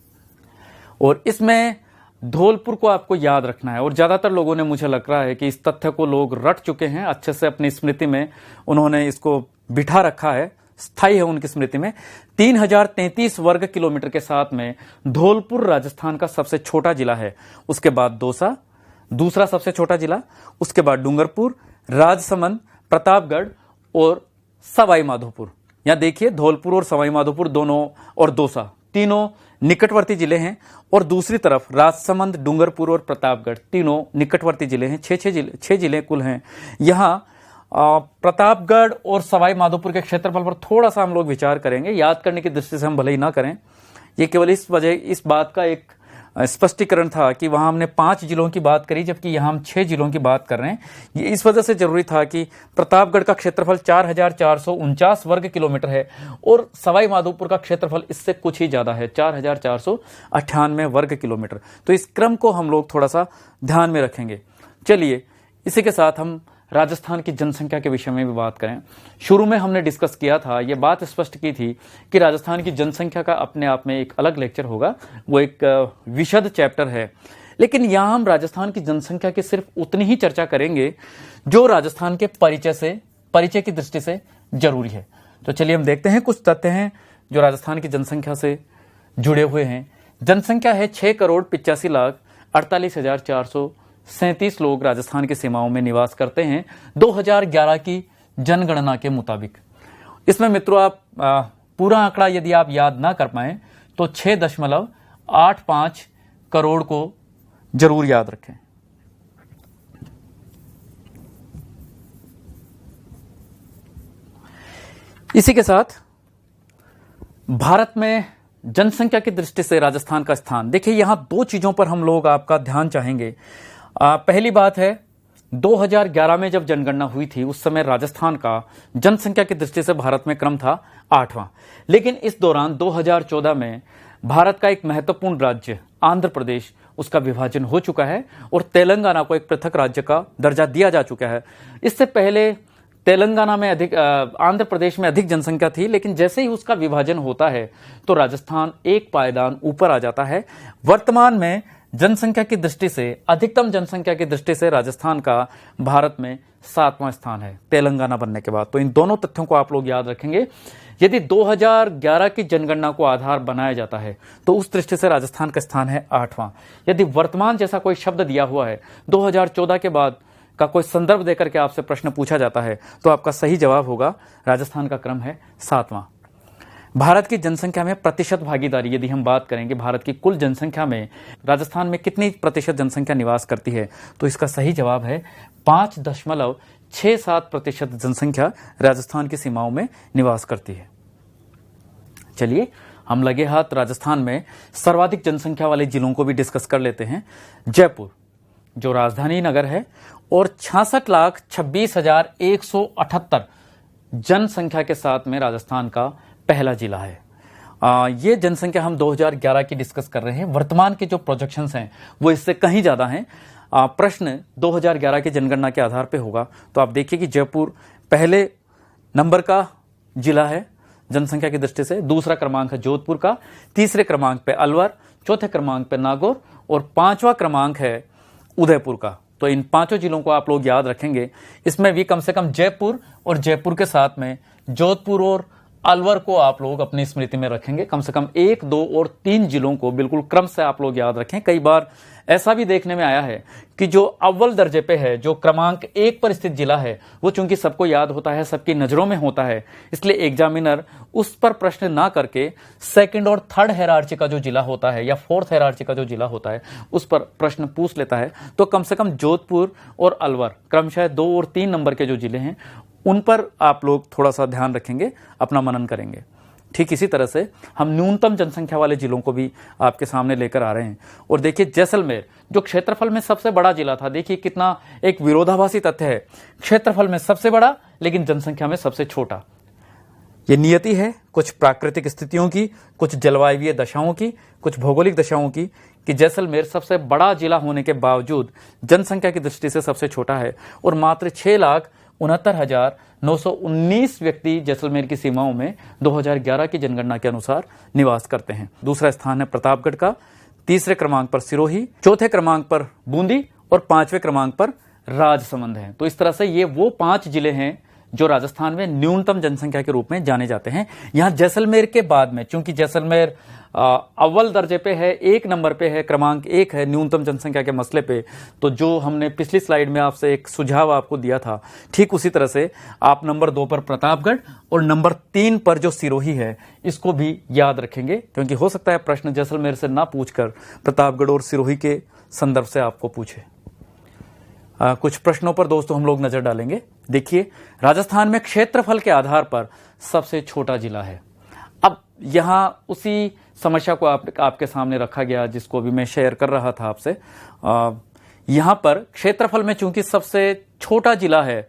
और इसमें धौलपुर को आपको याद रखना है। और ज्यादातर लोगों ने, मुझे लग रहा है कि इस तथ्य को लोग रट चुके हैं अच्छे से, अपनी स्मृति में उन्होंने इसको बिठा रखा है, स्थायी है उनकी स्मृति में। 3033 वर्ग किलोमीटर के साथ में धौलपुर राजस्थान का सबसे छोटा जिला है। उसके बाद दौसा दूसरा सबसे छोटा जिला, उसके बाद डूंगरपुर, राजसमंद, प्रतापगढ़ और सवाई माधोपुर। यहां देखिए, धौलपुर और सवाई माधोपुर दोनों और दौसा तीनों निकटवर्ती जिले हैं। और दूसरी तरफ राजसमंद, डूंगरपुर और प्रतापगढ़ तीनों निकटवर्ती जिले हैं। 6 जिले कुल हैं। यहां प्रतापगढ़ और सवाई माधोपुर के क्षेत्रफल पर थोड़ा सा हम लोग विचार करेंगे। याद करने की दृष्टि से हम भले ही ना करें, ये केवल इस बात का एक स्पष्टीकरण था कि वहां हमने 5 जिलों की बात करी, जबकि यहां हम 6 जिलों की बात कर रहे हैं। ये इस वजह से जरूरी था कि प्रतापगढ़ का क्षेत्रफल 4,449 वर्ग किलोमीटर है और सवाई माधोपुर का क्षेत्रफल इससे कुछ ही ज्यादा है, 4,498 वर्ग किलोमीटर। तो इस क्रम को हम लोग थोड़ा सा ध्यान में रखेंगे। चलिए, इसी के साथ हम राजस्थान की जनसंख्या के विषय में भी बात करें। शुरू में हमने डिस्कस किया था, यह बात स्पष्ट की थी कि राजस्थान की जनसंख्या का अपने आप में एक अलग लेक्चर होगा, वो एक विशद चैप्टर है। लेकिन यहां हम राजस्थान की जनसंख्या की सिर्फ उतनी ही चर्चा करेंगे जो राजस्थान के परिचय की दृष्टि से जरूरी है। तो चलिए हम देखते हैं, कुछ तथ्य हैं जो राजस्थान की जनसंख्या से जुड़े हुए हैं। जनसंख्या है 6,85,48,437 लोग राजस्थान की सीमाओं में निवास करते हैं 2011 की जनगणना के मुताबिक। इसमें मित्रों, आप पूरा आंकड़ा यदि आप याद ना कर पाए तो 6.85 करोड़ को जरूर याद रखें। इसी के साथ भारत में जनसंख्या की दृष्टि से राजस्थान का स्थान देखिए, यहां 2 चीजों पर हम लोग आपका ध्यान चाहेंगे। पहली बात है, 2011 में जब जनगणना हुई थी उस समय राजस्थान का जनसंख्या की दृष्टि से भारत में क्रम था 8वां। लेकिन इस दौरान 2014 में भारत का एक महत्वपूर्ण राज्य आंध्र प्रदेश, उसका विभाजन हो चुका है और तेलंगाना को एक पृथक राज्य का दर्जा दिया जा चुका है। इससे पहले तेलंगाना में आंध्र प्रदेश में अधिक जनसंख्या थी, लेकिन जैसे ही उसका विभाजन होता है तो राजस्थान एक पायदान ऊपर आ जाता है। वर्तमान में जनसंख्या की दृष्टि से, अधिकतम जनसंख्या की दृष्टि से राजस्थान का भारत में 7वां स्थान है तेलंगाना बनने के बाद। तो इन दोनों तथ्यों को आप लोग याद रखेंगे। यदि 2011 की जनगणना को आधार बनाया जाता है तो उस दृष्टि से राजस्थान का स्थान है 8वां। यदि वर्तमान जैसा कोई शब्द दिया हुआ है 2014 के बाद का कोई संदर्भ देकर के आपसे प्रश्न पूछा जाता है तो आपका सही जवाब होगा राजस्थान का क्रम है 7वां। भारत की जनसंख्या में प्रतिशत भागीदारी, यदि हम बात करेंगे भारत की कुल जनसंख्या में राजस्थान में कितनी प्रतिशत जनसंख्या निवास करती है, तो इसका सही जवाब है 5.67% जनसंख्या राजस्थान की सीमाओं में निवास करती है। चलिए हम लगे हाथ राजस्थान में सर्वाधिक जनसंख्या वाले जिलों को भी डिस्कस कर लेते हैं। जयपुर जो राजधानी नगर है और 66,26,178 जनसंख्या के साथ में राजस्थान का पहला जिला है। ये जनसंख्या हम 2011 की डिस्कस कर रहे हैं। वर्तमान के जो प्रोजेक्शंस हैं वो इससे कहीं ज्यादा हैं। प्रश्न 2011 की जनगणना के आधार पे होगा। तो आप देखिए कि जयपुर पहले नंबर का जिला है जनसंख्या की दृष्टि से, दूसरा क्रमांक है जोधपुर का, तीसरे क्रमांक पे अलवर, चौथे क्रमांक पे नागौर और 5वां क्रमांक है उदयपुर का। तो इन 5 जिलों को आप लोग याद रखेंगे। इसमें भी कम से कम जयपुर और जयपुर के साथ में जोधपुर और अलवर को आप लोग अपनी स्मृति में रखेंगे। कम से कम 1, 2 और 3 जिलों को बिल्कुल क्रम से आप लोग याद रखें। कई बार ऐसा भी देखने में आया है कि जो अव्वल दर्जे पे है, जो क्रमांक 1 पर स्थित जिला है, वो चूंकि सबको याद होता है, सबकी नजरों में होता है, इसलिए एग्जामिनर उस पर प्रश्न ना करके सेकंड और थर्ड हायरार्ची का जो जिला होता है या फोर्थ हायरार्ची का जो जिला होता है उस पर प्रश्न पूछ लेता है। तो कम से कम जोधपुर और अलवर क्रमशः 2 और 3 नंबर के जो जिले हैं उन पर आप लोग थोड़ा सा ध्यान रखेंगे, अपना मनन करेंगे। ठीक इसी तरह से हम न्यूनतम जनसंख्या वाले जिलों को भी आपके सामने लेकर आ रहे हैं। और देखिए जैसलमेर जो क्षेत्रफल में सबसे बड़ा जिला था, देखिए कितना एक विरोधाभासी तथ्य है। क्षेत्रफल में सबसे बड़ा लेकिन जनसंख्या में सबसे छोटा। ये नियति है कुछ प्राकृतिक स्थितियों की, कुछ जलवायु दशाओं की, कुछ भौगोलिक दशाओं की, कि जैसलमेर सबसे बड़ा जिला होने के बावजूद जनसंख्या की दृष्टि से सबसे छोटा है और मात्र 6,69,919 व्यक्ति जैसलमेर की सीमाओं में 2011 की जनगणना के अनुसार निवास करते हैं। दूसरा स्थान है प्रतापगढ़ का, तीसरे क्रमांक पर सिरोही, चौथे क्रमांक पर बूंदी और 5वें क्रमांक पर राजसमंद है। तो इस तरह से ये वो 5 जिले हैं जो राजस्थान में न्यूनतम जनसंख्या के रूप में जाने जाते हैं। यहां जैसलमेर के बाद में, चूंकि जैसलमेर अव्वल दर्जे पे है, 1 नंबर पे है, क्रमांक 1 है न्यूनतम जनसंख्या के मसले पे, तो जो हमने पिछली स्लाइड में आपसे एक सुझाव आपको दिया था, ठीक उसी तरह से आप नंबर 2 पर प्रतापगढ़ और नंबर 3 पर जो सिरोही है इसको भी याद रखेंगे, क्योंकि हो सकता है प्रश्न जैसलमेर से ना पूछकर प्रतापगढ़ और सिरोही के संदर्भ से आपको पूछे। कुछ प्रश्नों पर दोस्तों हम लोग नजर डालेंगे। देखिए राजस्थान में क्षेत्रफल के आधार पर सबसे छोटा जिला है। अब यहां उसी समस्या को आपके सामने रखा गया जिसको अभी मैं शेयर कर रहा था आपसे। यहां पर क्षेत्रफल में चूंकि सबसे छोटा जिला है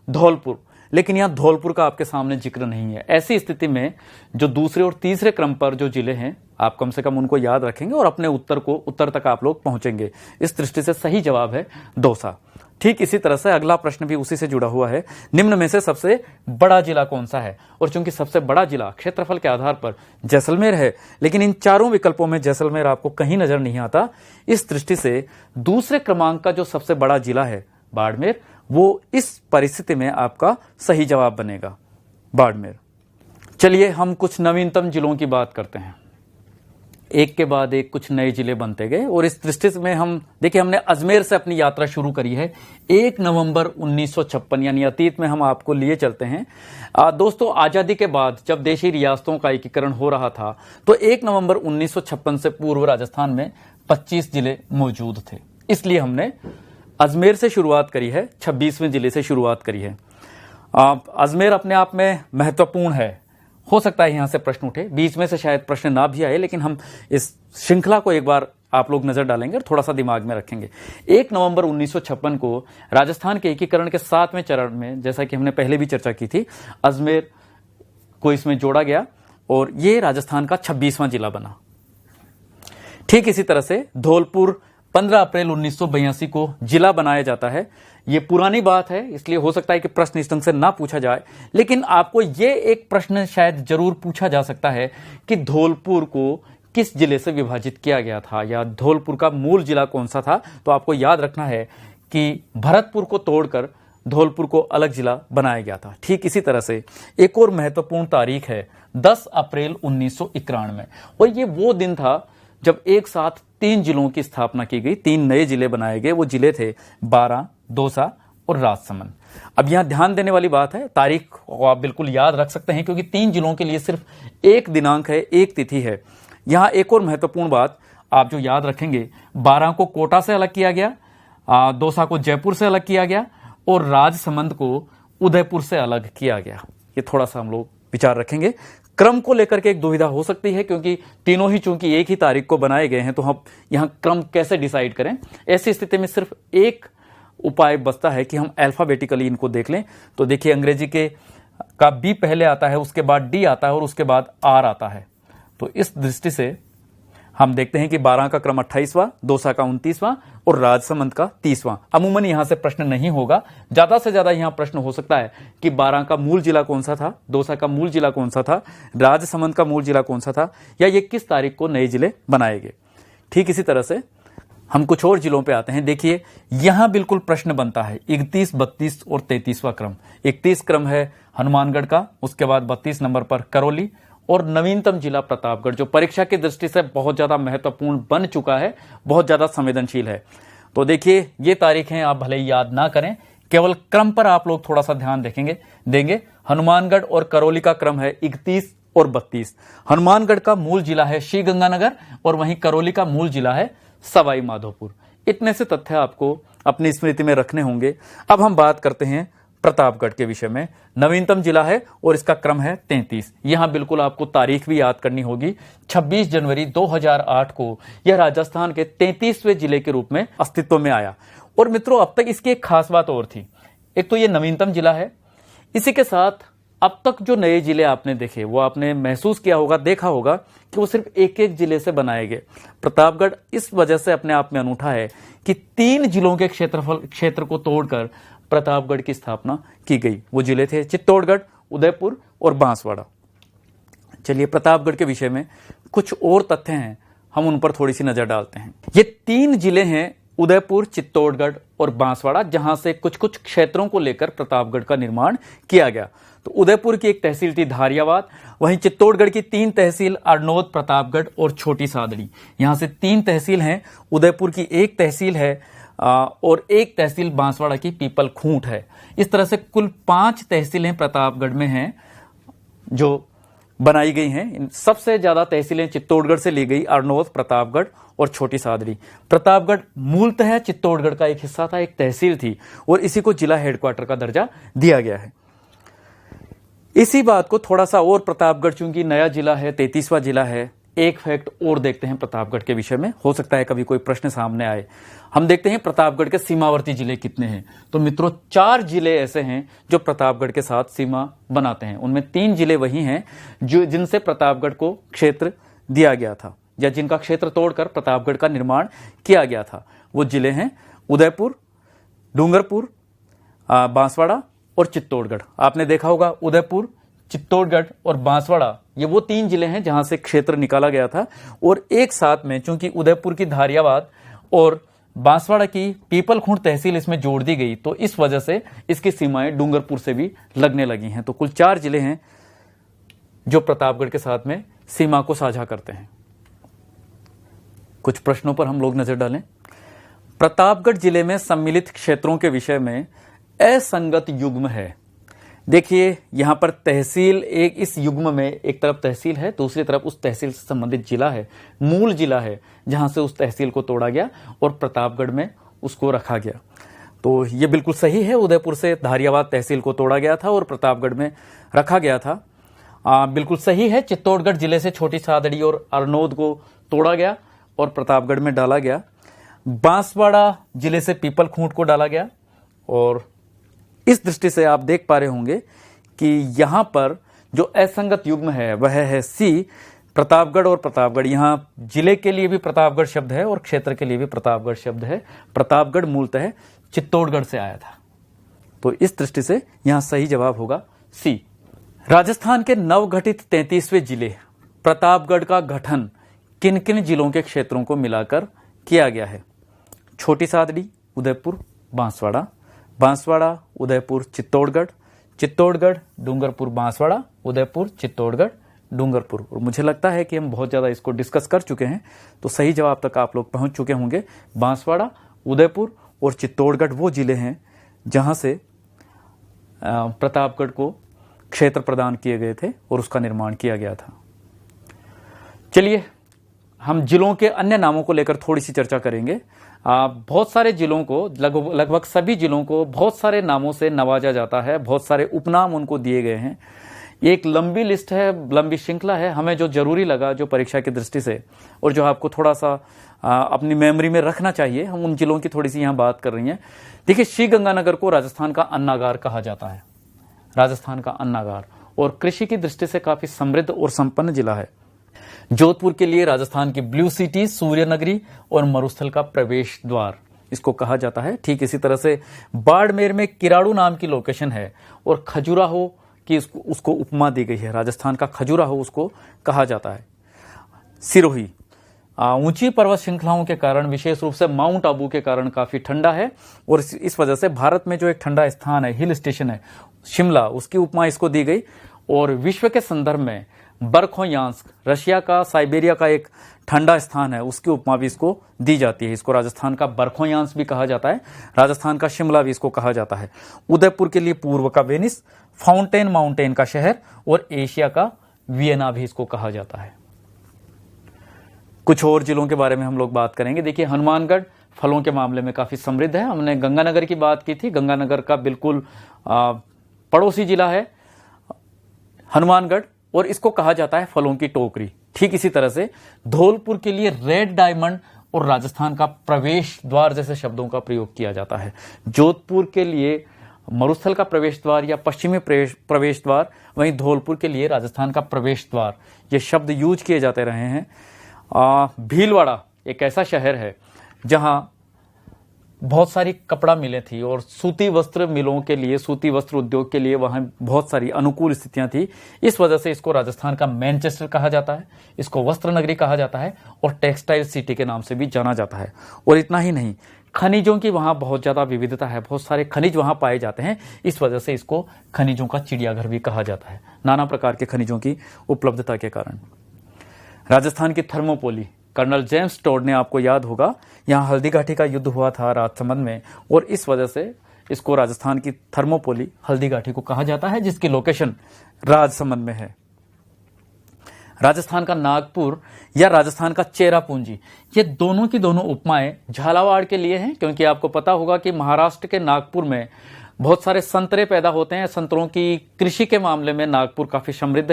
धौलपुर, लेकिन यहां धौलपुर का आपके सामने जिक्र नहीं है। ऐसी स्थिति में जो दूसरे और तीसरे क्रम पर जो जिले हैं आप कम से कम उनको याद रखेंगे और अपने उत्तर तक आप लोग पहुंचेंगे। इस दृष्टि से सही जवाब है दौसा। ठीक इसी तरह से अगला प्रश्न भी उसी से जुड़ा हुआ है। निम्न में से सबसे बड़ा जिला कौन सा है? और चूंकि सबसे बड़ा जिला क्षेत्रफल के आधार पर जैसलमेर है, लेकिन इन चारों विकल्पों में जैसलमेर आपको कहीं नजर नहीं आता। इस दृष्टि से दूसरे क्रमांक का जो सबसे बड़ा जिला है बाड़मेर, वो इस परिस्थिति में आपका सही जवाब बनेगा, बाड़मेर। चलिए हम कुछ नवीनतम जिलों की बात करते हैं। एक के बाद एक कुछ नए जिले बनते गए और इस दृष्टि में हम देखिए हमने अजमेर से अपनी यात्रा शुरू करी है। 1 नवंबर 1956 यानी अतीत में हम आपको लिए चलते हैं। दोस्तों आजादी के बाद जब देशी रियासतों का एकीकरण हो रहा था तो 1 नवंबर 1956 से पूर्व राजस्थान में 25 जिले मौजूद थे। इसलिए हमने अजमेर से शुरुआत करी है, 26वें जिले से शुरुआत करी है। अजमेर अपने आप में महत्वपूर्ण है। हो सकता है यहां से प्रश्न उठे, बीच में से शायद प्रश्न ना भी आए, लेकिन हम इस श्रृंखला को एक बार आप लोग नजर डालेंगे और थोड़ा सा दिमाग में रखेंगे। 1 नवंबर 1956 को राजस्थान के एकीकरण के 7वें चरण में, जैसा कि हमने पहले भी चर्चा की थी, अजमेर को इसमें जोड़ा गया और ये राजस्थान का 26वां जिला बना। ठीक इसी तरह से धौलपुर 15 अप्रैल 1982 को जिला बनाया जाता है। ये पुरानी बात है, इसलिए हो सकता है कि प्रश्न इस ढंग से ना पूछा जाए, लेकिन आपको ये एक प्रश्न शायद जरूर पूछा जा सकता है कि धौलपुर को किस जिले से विभाजित किया गया था, या धौलपुर का मूल जिला कौन सा था। तो आपको याद रखना है कि भरतपुर को तोड़कर धौलपुर को अलग जिला बनाया गया था। ठीक इसी तरह से एक और महत्वपूर्ण तारीख है 10 अप्रैल 1991, और ये वो दिन था जब एक साथ 3 जिलों की स्थापना की गई, 3 नए जिले बनाए गए। वो जिले थे बारां, दौसा और राजसमंद। अब यहां ध्यान देने वाली बात है, तारीख को आप बिल्कुल याद रख सकते हैं क्योंकि 3 जिलों के लिए सिर्फ एक दिनांक है, एक तिथि है। यहां एक और महत्वपूर्ण बात आप जो याद रखेंगे, बारां को कोटा से अलग किया गया, दौसा को जयपुर से अलग किया गया और राजसमंद को उदयपुर से अलग किया गया। ये थोड़ा सा हम लोग विचार रखेंगे। क्रम को लेकर के एक दुविधा हो सकती है क्योंकि तीनों ही चूंकि एक ही तारीख को बनाए गए हैं, तो हम यहां क्रम कैसे डिसाइड करें। ऐसी स्थिति में सिर्फ एक उपाय बचता है कि हम अल्फाबेटिकली इनको देख लें। तो देखिए, अंग्रेजी के का बी पहले आता है, उसके बाद डी आता है और उसके बाद आर आता है। तो इस दृष्टि से हम देखते हैं कि बारां का क्रम 28वां, दौसा का 29वां और राजसमंद का 30वां। अमूमन यहां से प्रश्न नहीं होगा, ज्यादा से ज्यादा यहां प्रश्न हो सकता है कि बारां का मूल जिला कौन सा था, दौसा का मूल जिला कौन सा था, राजसमंद का मूल जिला कौन सा था, या ये किस तारीख को नए जिले बनाए गए। ठीक इसी तरह से हम कुछ और जिलों पे आते हैं। देखिए, यहां बिल्कुल प्रश्न बनता है 31, 32 और 33वां क्रम। 31 क्रम है हनुमानगढ़ का, उसके बाद 32 नंबर पर करौली और नवीनतम जिला प्रतापगढ़, जो परीक्षा की दृष्टि से बहुत ज्यादा महत्वपूर्ण बन चुका है, बहुत ज्यादा संवेदनशील है। तो देखिए, ये तारीखें आप भले ही याद ना करें, केवल क्रम पर आप लोग थोड़ा सा ध्यान देंगे। हनुमानगढ़ और करौली का क्रम है 31 और 32। हनुमानगढ़ का मूल जिला है श्रीगंगानगर और वहीं करौली का मूल जिला है सवाई माधोपुर। इतने से तथ्य आपको अपनी स्मृति में रखने होंगे। अब हम बात करते हैं प्रतापगढ़ के विषय में। नवीनतम जिला है और इसका क्रम है 33। यहां बिल्कुल आपको तारीख भी याद करनी होगी। 26 जनवरी 2008 को यह राजस्थान के 33वें जिले के रूप में अस्तित्व में आया। और मित्रों, अब तक इसकी एक खास बात और थी। एक तो ये नवीनतम जिला है, इसी के साथ अब तक जो नए जिले आपने देखे वो आपने महसूस किया होगा, देखा होगा कि वो सिर्फ एक एक जिले से बनाए गए। प्रतापगढ़ इस वजह से अपने आप में अनूठा है कि 3 जिलों के क्षेत्र को तोड़कर प्रतापगढ़ की स्थापना की गई। वो जिले थे चित्तौड़गढ़, उदयपुर और बांसवाड़ा। चलिए, प्रतापगढ़ के विषय में कुछ और तथ्य हैं, हम उन पर थोड़ी सी नजर डालते हैं। ये 3 जिले हैं, उदयपुर, चित्तौड़गढ़ और बांसवाड़ा, जहां से कुछ कुछ क्षेत्रों को लेकर प्रतापगढ़ का निर्माण किया गया। तो उदयपुर की एक तहसील थी धारियावाद, वहीं चित्तौड़गढ़ की 3 तहसील अरनोद, प्रतापगढ़ और छोटी सादड़ी। यहां से 3 तहसील हैं। उदयपुर की 1 तहसील है और 1 तहसील बांसवाड़ा की पीपल खूंट है। इस तरह से कुल 5 तहसीलें प्रतापगढ़ में हैं जो बनाई गई हैं। सबसे ज्यादा तहसीलें चित्तौड़गढ़ से ली गई, अरनोद, प्रतापगढ़ और छोटी सादड़ी। प्रतापगढ़ मूलतः चित्तौड़गढ़ का एक हिस्सा था, एक तहसील थी, और इसी को जिला हेडक्वार्टर का दर्जा दिया गया है। इसी बात को थोड़ा सा और, प्रतापगढ़ चूंकि नया जिला है, 33वां जिला है, एक फैक्ट और देखते हैं प्रतापगढ़ के विषय में, हो सकता है कभी कोई प्रश्न सामने आए। हम देखते हैं प्रतापगढ़ के सीमावर्ती जिले कितने हैं। तो मित्रों, 4 जिले ऐसे हैं जो प्रतापगढ़ के साथ सीमा बनाते हैं। उनमें 3 जिले वही हैं जो जिनसे प्रतापगढ़ को क्षेत्र दिया गया था, या जिनका क्षेत्र तोड़कर प्रतापगढ़ का निर्माण किया गया था। वो जिले हैं उदयपुर, डूंगरपुर, बांसवाड़ा और चित्तौड़गढ़। आपने देखा होगा, उदयपुर, चित्तौड़गढ़ और बांसवाड़ा, ये वो 3 जिले हैं जहां से क्षेत्र निकाला गया था। और एक साथ में चूंकि उदयपुर की धारियावाद और बांसवाड़ा की पीपल खूंट तहसील इसमें जोड़ दी गई, तो इस वजह से इसकी सीमाएं डूंगरपुर से भी लगने लगी हैं। तो कुल 4 जिले हैं जो प्रतापगढ़ के साथ में सीमा को साझा करते हैं। कुछ प्रश्नों पर हम लोग नजर डालें। प्रतापगढ़ जिले में सम्मिलित क्षेत्रों के विषय में असंगत युग्म है। देखिए, यहां पर तहसील, एक इस युग्म में एक तरफ तहसील है, दूसरी तरफ उस तहसील से संबंधित जिला है, मूल जिला है, जहां से उस तहसील को तोड़ा गया और प्रतापगढ़ में उसको रखा गया। तो ये बिल्कुल सही है, उदयपुर से धारियावाद तहसील को तोड़ा गया था और प्रतापगढ़ में रखा गया था। बिल्कुल सही है, चित्तौड़गढ़ जिले से छोटी सादड़ी और अरनोद को तोड़ा गया और प्रतापगढ़ में डाला गया। बांसवाड़ा जिले से पीपल खूंट को डाला गया। और इस दृष्टि से आप देख पा रहे होंगे कि यहां पर जो असंगत युग्म है वह है सी, प्रतापगढ़ और प्रतापगढ़। यहां जिले के लिए भी प्रतापगढ़ शब्द है और क्षेत्र के लिए भी प्रतापगढ़ शब्द है। प्रतापगढ़ मूलतः चित्तौड़गढ़ से आया था। तो इस दृष्टि से यहां सही जवाब होगा सी। राजस्थान के नवगठित 33वें जिले प्रतापगढ़ का गठन किन किन जिलों के क्षेत्रों को मिलाकर किया गया है? छोटी सादड़ी, उदयपुर, बांसवाड़ा, बांसवाड़ा, उदयपुर, चित्तौड़गढ़, चित्तौड़गढ़, डूंगरपुर, बांसवाड़ा, उदयपुर, चित्तौड़गढ़, डूंगरपुर। और मुझे लगता है कि हम बहुत ज़्यादा इसको डिस्कस कर चुके हैं, तो सही जवाब तक आप लोग पहुंच चुके होंगे। बांसवाड़ा, उदयपुर और चित्तौड़गढ़ वो जिले हैं जहां से प्रतापगढ़ को क्षेत्र प्रदान किए गए थे और उसका निर्माण किया गया था। चलिए हम जिलों के अन्य नामों को लेकर थोड़ी सी चर्चा करेंगे। बहुत सारे जिलों को, लगभग सभी जिलों को बहुत सारे नामों से नवाजा जाता है, बहुत सारे उपनाम उनको दिए गए हैं। ये एक लंबी लिस्ट है, लंबी श्रृंखला है। हमें जो जरूरी लगा, जो परीक्षा की दृष्टि से और जो आपको थोड़ा सा अपनी मेमोरी में रखना चाहिए, हम उन जिलों की थोड़ी सी यहाँ बात कर रही हैं। देखिए, श्रीगंगानगर को राजस्थान का अन्नागार कहा जाता है, राजस्थान का अन्नागार, और कृषि की दृष्टि से काफी समृद्ध और संपन्न जिला है। जोधपुर के लिए राजस्थान की ब्लू सिटी, सूर्य नगरी और मरुस्थल का प्रवेश द्वार इसको कहा जाता है। ठीक इसी तरह से बाड़मेर में किराड़ू नाम की लोकेशन है और खजुराहो की उसको उपमा दी गई है, राजस्थान का खजुराहो उसको कहा जाता है। सिरोही ऊंची पर्वत श्रृंखलाओं के कारण, विशेष रूप से माउंट आबू के कारण काफी ठंडा है और इस वजह से भारत में जो एक ठंडा स्थान है, हिल स्टेशन है शिमला, उसकी उपमा इसको दी गई। और विश्व के संदर्भ में बरखोयांस्क, रशिया का साइबेरिया का एक ठंडा स्थान है, उसकी उपमा भी इसको दी जाती है। इसको राजस्थान का बरखोयांस्क भी कहा जाता है, राजस्थान का शिमला भी इसको कहा जाता है। उदयपुर के लिए पूर्व का वेनिस, फाउंटेन माउंटेन का शहर और एशिया का वियना भी इसको कहा जाता है। कुछ और जिलों के बारे में हम लोग बात करेंगे। देखिए, हनुमानगढ़ फलों के मामले में काफी समृद्ध है। हमने गंगानगर की बात की थी, गंगानगर का बिल्कुल पड़ोसी जिला है हनुमानगढ़, और इसको कहा जाता है फलों की टोकरी। ठीक इसी तरह से धौलपुर के लिए रेड डायमंड और राजस्थान का प्रवेश द्वार जैसे शब्दों का प्रयोग किया जाता है। जोधपुर के लिए मरुस्थल का प्रवेश द्वार या पश्चिमी प्रवेश द्वार, वहीं धौलपुर के लिए राजस्थान का प्रवेश द्वार, ये शब्द यूज किए जाते रहे हैं। भीलवाड़ा एक ऐसा शहर है जहां बहुत सारी कपड़ा मिलें थी और सूती वस्त्र मिलों के लिए, सूती वस्त्र उद्योग के लिए वहां बहुत सारी अनुकूल स्थितियां थी। इस वजह से इसको राजस्थान का मैनचेस्टर कहा जाता है, इसको वस्त्र नगरी कहा जाता है और टेक्सटाइल सिटी के नाम से भी जाना जाता है। और इतना ही नहीं, खनिजों की वहां बहुत ज्यादा विविधता है, बहुत सारे खनिज वहां पाए जाते हैं, इस वजह से इसको खनिजों का चिड़ियाघर भी कहा जाता है, नाना प्रकार के खनिजों की उपलब्धता के कारण। राजस्थान की थर्मोपोली, कर्नल जेम्स टोड ने, आपको याद होगा, यहां हल्दी घाटी का युद्ध हुआ था राजसमंद में, और इस वजह से इसको राजस्थान की थर्मोपोली हल्दी घाटी को कहा जाता है, जिसकी लोकेशन राजसमंद में है। राजस्थान का नागपुर या राजस्थान का चेरापूंजी, ये दोनों की दोनों उपमाएं झालावाड़ के लिए हैं, क्योंकि आपको पता होगा कि महाराष्ट्र के नागपुर में बहुत सारे संतरे पैदा होते हैं। संतरों की कृषि के मामले में नागपुर काफी समृद्ध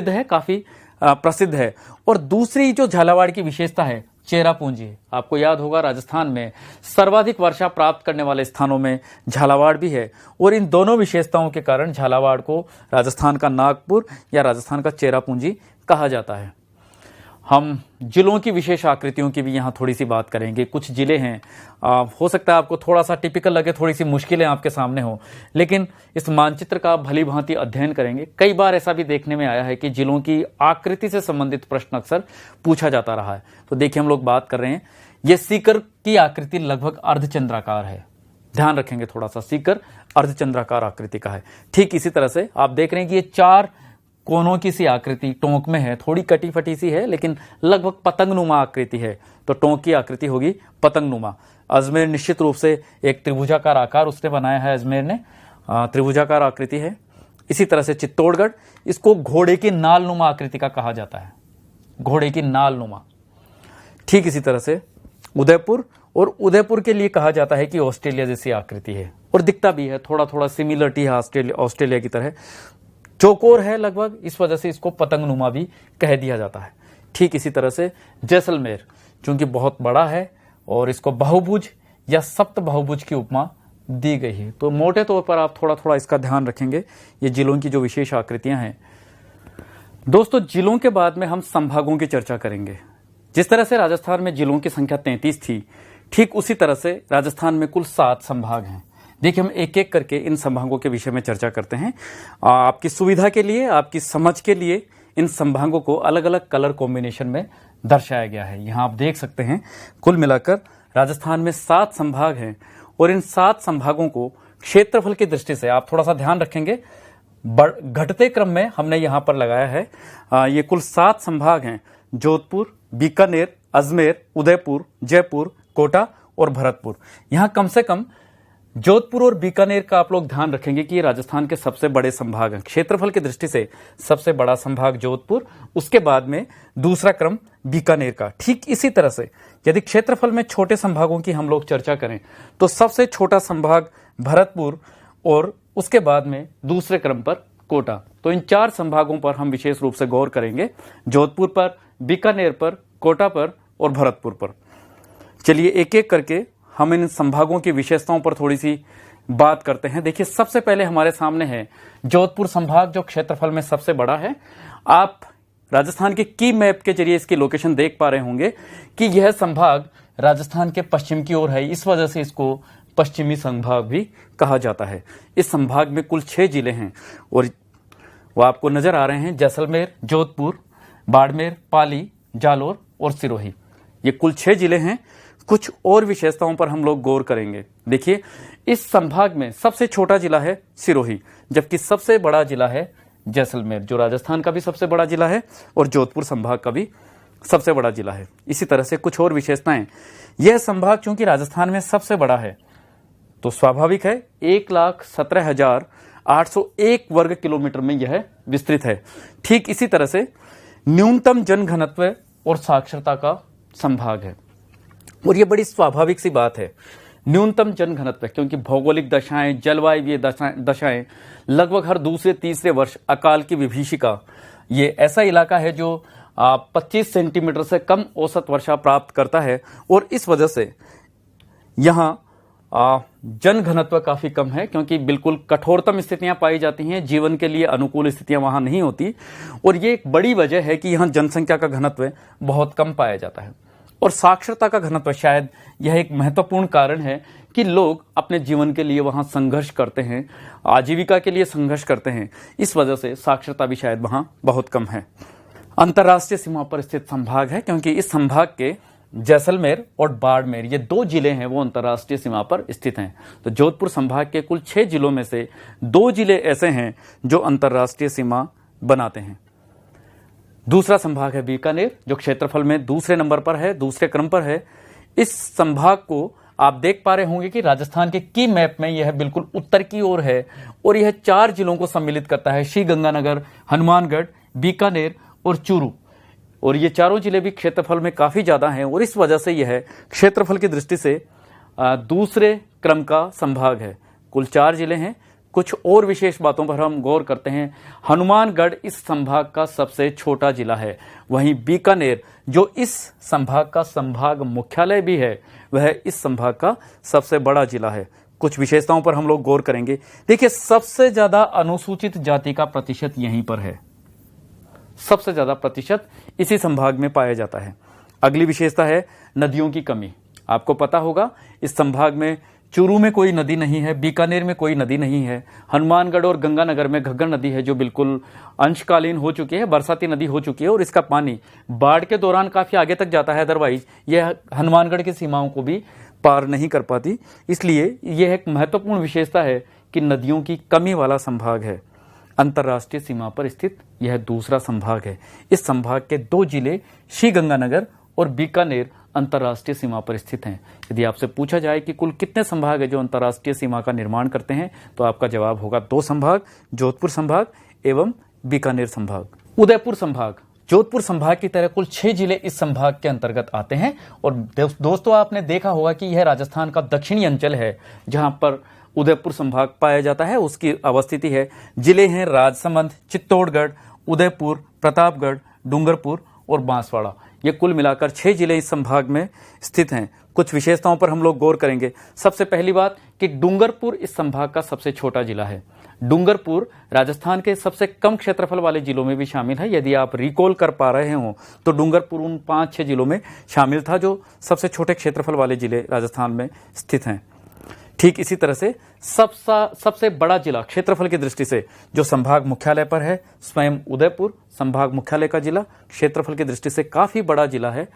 है, काफी प्रसिद्ध है। और दूसरी जो झालावाड़ की विशेषता है, चेरापूंजी, आपको याद होगा राजस्थान में सर्वाधिक वर्षा प्राप्त करने वाले स्थानों में झालावाड़ भी है, और इन दोनों विशेषताओं के कारण झालावाड़ को राजस्थान का नागपुर या राजस्थान का चेरापूंजी कहा जाता है। हम जिलों की विशेष आकृतियों की भी यहाँ थोड़ी सी बात करेंगे। कुछ जिले हैं, हो सकता है आपको थोड़ा सा टिपिकल लगे, थोड़ी सी मुश्किलें आपके सामने हो, लेकिन इस मानचित्र का भली भांति अध्ययन करेंगे। कई बार ऐसा भी देखने में आया है कि जिलों की आकृति से संबंधित प्रश्न अक्सर पूछा जाता रहा है। तो देखिए, हम लोग बात कर रहे हैं, ये सीकर की आकृति लगभग अर्धचंद्राकार है, ध्यान रखेंगे थोड़ा सा, सीकर अर्धचंद्राकार आकृति का है। ठीक इसी तरह से आप देख रहे हैं कि ये 4 कोनों की सी आकृति टोंक में है, थोड़ी कटी फटी सी है, लेकिन लगभग पतंगनुमा आकृति है, तो टोंक की आकृति होगी पतंगनुमा। अजमेर निश्चित रूप से एक त्रिभुजाकार आकार उसने बनाया है, अजमेर ने त्रिभुजाकार आकृति है। इसी तरह से चित्तौड़गढ़, इसको घोड़े की नालनुमा आकृति का कहा जाता है, घोड़े की नालनुमा। ठीक इसी तरह से उदयपुर, और उदयपुर के लिए कहा जाता है कि ऑस्ट्रेलिया जैसी आकृति है, और दिखता भी है, थोड़ा थोड़ा सिमिलरिटी है ऑस्ट्रेलिया की तरह, चौकोर है लगभग, इस वजह से इसको पतंगनुमा भी कह दिया जाता है। ठीक इसी तरह से जैसलमेर, चूंकि बहुत बड़ा है और इसको बहुभुज या सप्त बहुभुज की उपमा दी गई है। तो मोटे तौर पर आप थोड़ा थोड़ा इसका ध्यान रखेंगे, ये जिलों की जो विशेष आकृतियां हैं। दोस्तों, जिलों के बाद में हम संभागों की चर्चा करेंगे। जिस तरह से राजस्थान में जिलों की संख्या 33 थी, ठीक उसी तरह से राजस्थान में कुल 7 संभाग हैं। देखिए, हम एक एक करके इन संभागों के विषय में चर्चा करते हैं। आपकी सुविधा के लिए, आपकी समझ के लिए इन संभागों को अलग अलग कलर कॉम्बिनेशन में दर्शाया गया है। यहाँ आप देख सकते हैं कुल मिलाकर राजस्थान में 7 संभाग हैं और इन 7 संभागों को क्षेत्रफल की दृष्टि से आप थोड़ा सा ध्यान रखेंगे, घटते क्रम में हमने यहाँ पर लगाया है। ये कुल 7 संभाग हैं: जोधपुर, बीकानेर, अजमेर, उदयपुर, जयपुर, कोटा और भरतपुर। यहाँ कम से कम जोधपुर और बीकानेर का आप लोग ध्यान रखेंगे कि ये राजस्थान के सबसे बड़े संभाग हैं। क्षेत्रफल की दृष्टि से सबसे बड़ा संभाग जोधपुर, उसके बाद में दूसरा क्रम बीकानेर का। ठीक इसी तरह से यदि क्षेत्रफल में छोटे संभागों की हम लोग चर्चा करें तो सबसे छोटा संभाग भरतपुर और उसके बाद में दूसरे क्रम पर कोटा। तो इन 4 संभागों पर हम विशेष रूप से गौर करेंगे: जोधपुर पर, बीकानेर पर, कोटा पर और भरतपुर पर। चलिए एक एक करके हम इन संभागों की विशेषताओं पर थोड़ी सी बात करते हैं। देखिए, सबसे पहले हमारे सामने है जोधपुर संभाग, जो क्षेत्रफल में सबसे बड़ा है। आप राजस्थान के की मैप के जरिए इसकी लोकेशन देख पा रहे होंगे कि यह संभाग राजस्थान के पश्चिम की ओर है, इस वजह से इसको पश्चिमी संभाग भी कहा जाता है। इस संभाग में कुल 6 जिले हैं और वो आपको नजर आ रहे हैं: जैसलमेर, जोधपुर, बाड़मेर, पाली, जालोर और सिरोही। ये कुल 6 जिले हैं। कुछ और विशेषताओं पर हम लोग गौर करेंगे। देखिए, इस संभाग में सबसे छोटा जिला है सिरोही, जबकि सबसे बड़ा जिला है जैसलमेर, जो राजस्थान का भी सबसे बड़ा जिला है और जोधपुर संभाग का भी सबसे बड़ा जिला है। इसी तरह से कुछ और विशेषताएं। यह संभाग चूंकि राजस्थान में सबसे बड़ा है तो स्वाभाविक है 1,17,801 वर्ग किलोमीटर में यह विस्तृत है। ठीक इसी तरह से न्यूनतम जनघनत्व और साक्षरता का संभाग है और यह बड़ी स्वाभाविक सी बात है, न्यूनतम जनघनत्व, क्योंकि भौगोलिक दशाएं, जलवायु दशाएं, लगभग हर दूसरे तीसरे वर्ष अकाल की विभीषिका। ये ऐसा इलाका है जो 25 सेंटीमीटर से कम औसत वर्षा प्राप्त करता है और इस वजह से यहाँ जनघनत्व काफी कम है, क्योंकि बिल्कुल कठोरतम स्थितियां पाई जाती हैं, जीवन के लिए अनुकूल स्थितियां वहां नहीं होती। और ये एक बड़ी वजह है कि यहाँ जनसंख्या का घनत्व बहुत कम पाया जाता है। और साक्षरता का घनत्व, शायद यह एक महत्वपूर्ण कारण है कि लोग अपने जीवन के लिए वहां संघर्ष करते हैं, आजीविका के लिए संघर्ष करते हैं। इस वजह से साक्षरता भी शायद वहां बहुत कम है। अंतर्राष्ट्रीय सीमा पर स्थित संभाग है, क्योंकि इस संभाग के जैसलमेर और बाड़मेर, ये 2 जिले हैं, वो अंतर्राष्ट्रीय सीमा पर स्थित हैं। तो जोधपुर संभाग के कुल 6 जिलों में से 2 जिले ऐसे हैं जो अंतर्राष्ट्रीय सीमा बनाते हैं। दूसरा संभाग है बीकानेर, जो क्षेत्रफल में दूसरे नंबर पर है, दूसरे क्रम पर है। इस संभाग को आप देख पा रहे होंगे कि राजस्थान के की मैप में यह बिल्कुल उत्तर की ओर है और यह 4 जिलों को सम्मिलित करता है: श्रीगंगानगर, हनुमानगढ़, बीकानेर और चूरू। और ये चारों जिले भी क्षेत्रफल में काफी ज्यादा हैं और इस वजह से यह क्षेत्रफल की दृष्टि से दूसरे क्रम का संभाग है। कुल 4 जिले हैं। कुछ और विशेष बातों पर हम गौर करते हैं। हनुमानगढ़ इस संभाग का सबसे छोटा जिला है, वहीं बीकानेर, जो इस संभाग का संभाग मुख्यालय भी है, वह इस संभाग का सबसे बड़ा जिला है। कुछ विशेषताओं पर हम लोग गौर करेंगे। देखिए, सबसे ज्यादा अनुसूचित जाति का प्रतिशत यहीं पर है, सबसे ज्यादा प्रतिशत इसी संभाग में पाया जाता है। अगली विशेषता है नदियों की कमी। आपको पता होगा इस संभाग में चूरू में कोई नदी नहीं है, बीकानेर में कोई नदी नहीं है, हनुमानगढ़ और गंगानगर में घग्गर नदी है जो बिल्कुल अंशकालीन हो चुकी है, बरसाती नदी हो चुकी है और इसका पानी बाढ़ के दौरान काफी आगे तक जाता है, अदरवाइज यह हनुमानगढ़ की सीमाओं को भी पार नहीं कर पाती। इसलिए यह एक महत्वपूर्ण विशेषता है कि नदियों की कमी वाला संभाग है। अंतर्राष्ट्रीय सीमा पर स्थित यह दूसरा संभाग है। इस संभाग के 2 जिले श्रीगंगानगर और बीकानेर अंतर्राष्ट्रीय सीमा पर स्थित हैं। यदि आपसे पूछा जाए कि कुल कितने संभाग है जो अंतर्राष्ट्रीय सीमा का निर्माण करते हैं, तो आपका जवाब होगा 2 संभाग, जोधपुर संभाग एवं बीकानेर संभाग। उदयपुर संभाग, जोधपुर संभाग की तरह कुल 6 जिले इस संभाग के अंतर्गत आते हैं। और दोस्तों, आपने देखा होगा कि यह राजस्थान का दक्षिणी अंचल है जहां पर उदयपुर संभाग पाया जाता है, उसकी अवस्थिति है। जिले हैं राजसमंद, चित्तौड़गढ़, उदयपुर, प्रतापगढ़, डूंगरपुर और बांसवाड़ा। ये कुल मिलाकर 6 जिले इस संभाग में स्थित हैं। कुछ विशेषताओं पर हम लोग गौर करेंगे। सबसे पहली बात कि डूंगरपुर इस संभाग का सबसे छोटा जिला है। डूंगरपुर राजस्थान के सबसे कम क्षेत्रफल वाले जिलों में भी शामिल है। यदि आप रिकॉल कर पा रहे हो तो डूंगरपुर उन 5-6 जिलों में शामिल था जो सबसे छोटे क्षेत्रफल वाले जिले राजस्थान में स्थित हैं। ठीक इसी तरह से सबसे बड़ा जिला क्षेत्रफल की दृष्टि से जो संभाग मुख्यालय पर है, स्वयं उदयपुर संभाग मुख्यालय का जिला क्षेत्रफल की दृष्टि से काफी बड़ा जिला है।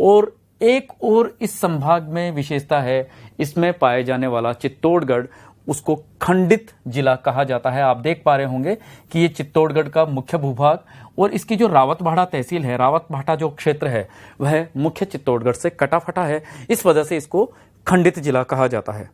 और एक और इस संभाग में विशेषता है, इसमें पाए जाने वाला चित्तौड़गढ़, उसको खंडित जिला कहा जाता है। आप देख पा रहे होंगे कि ये चित्तौड़गढ़ का मुख्य भूभाग और इसकी जो रावतभाटा तहसील है, रावतभाटा जो क्षेत्र है, वह मुख्य चित्तौड़गढ़ से कटा फटा है। इस वजह से इसको खंडित जिला कहा जाता है।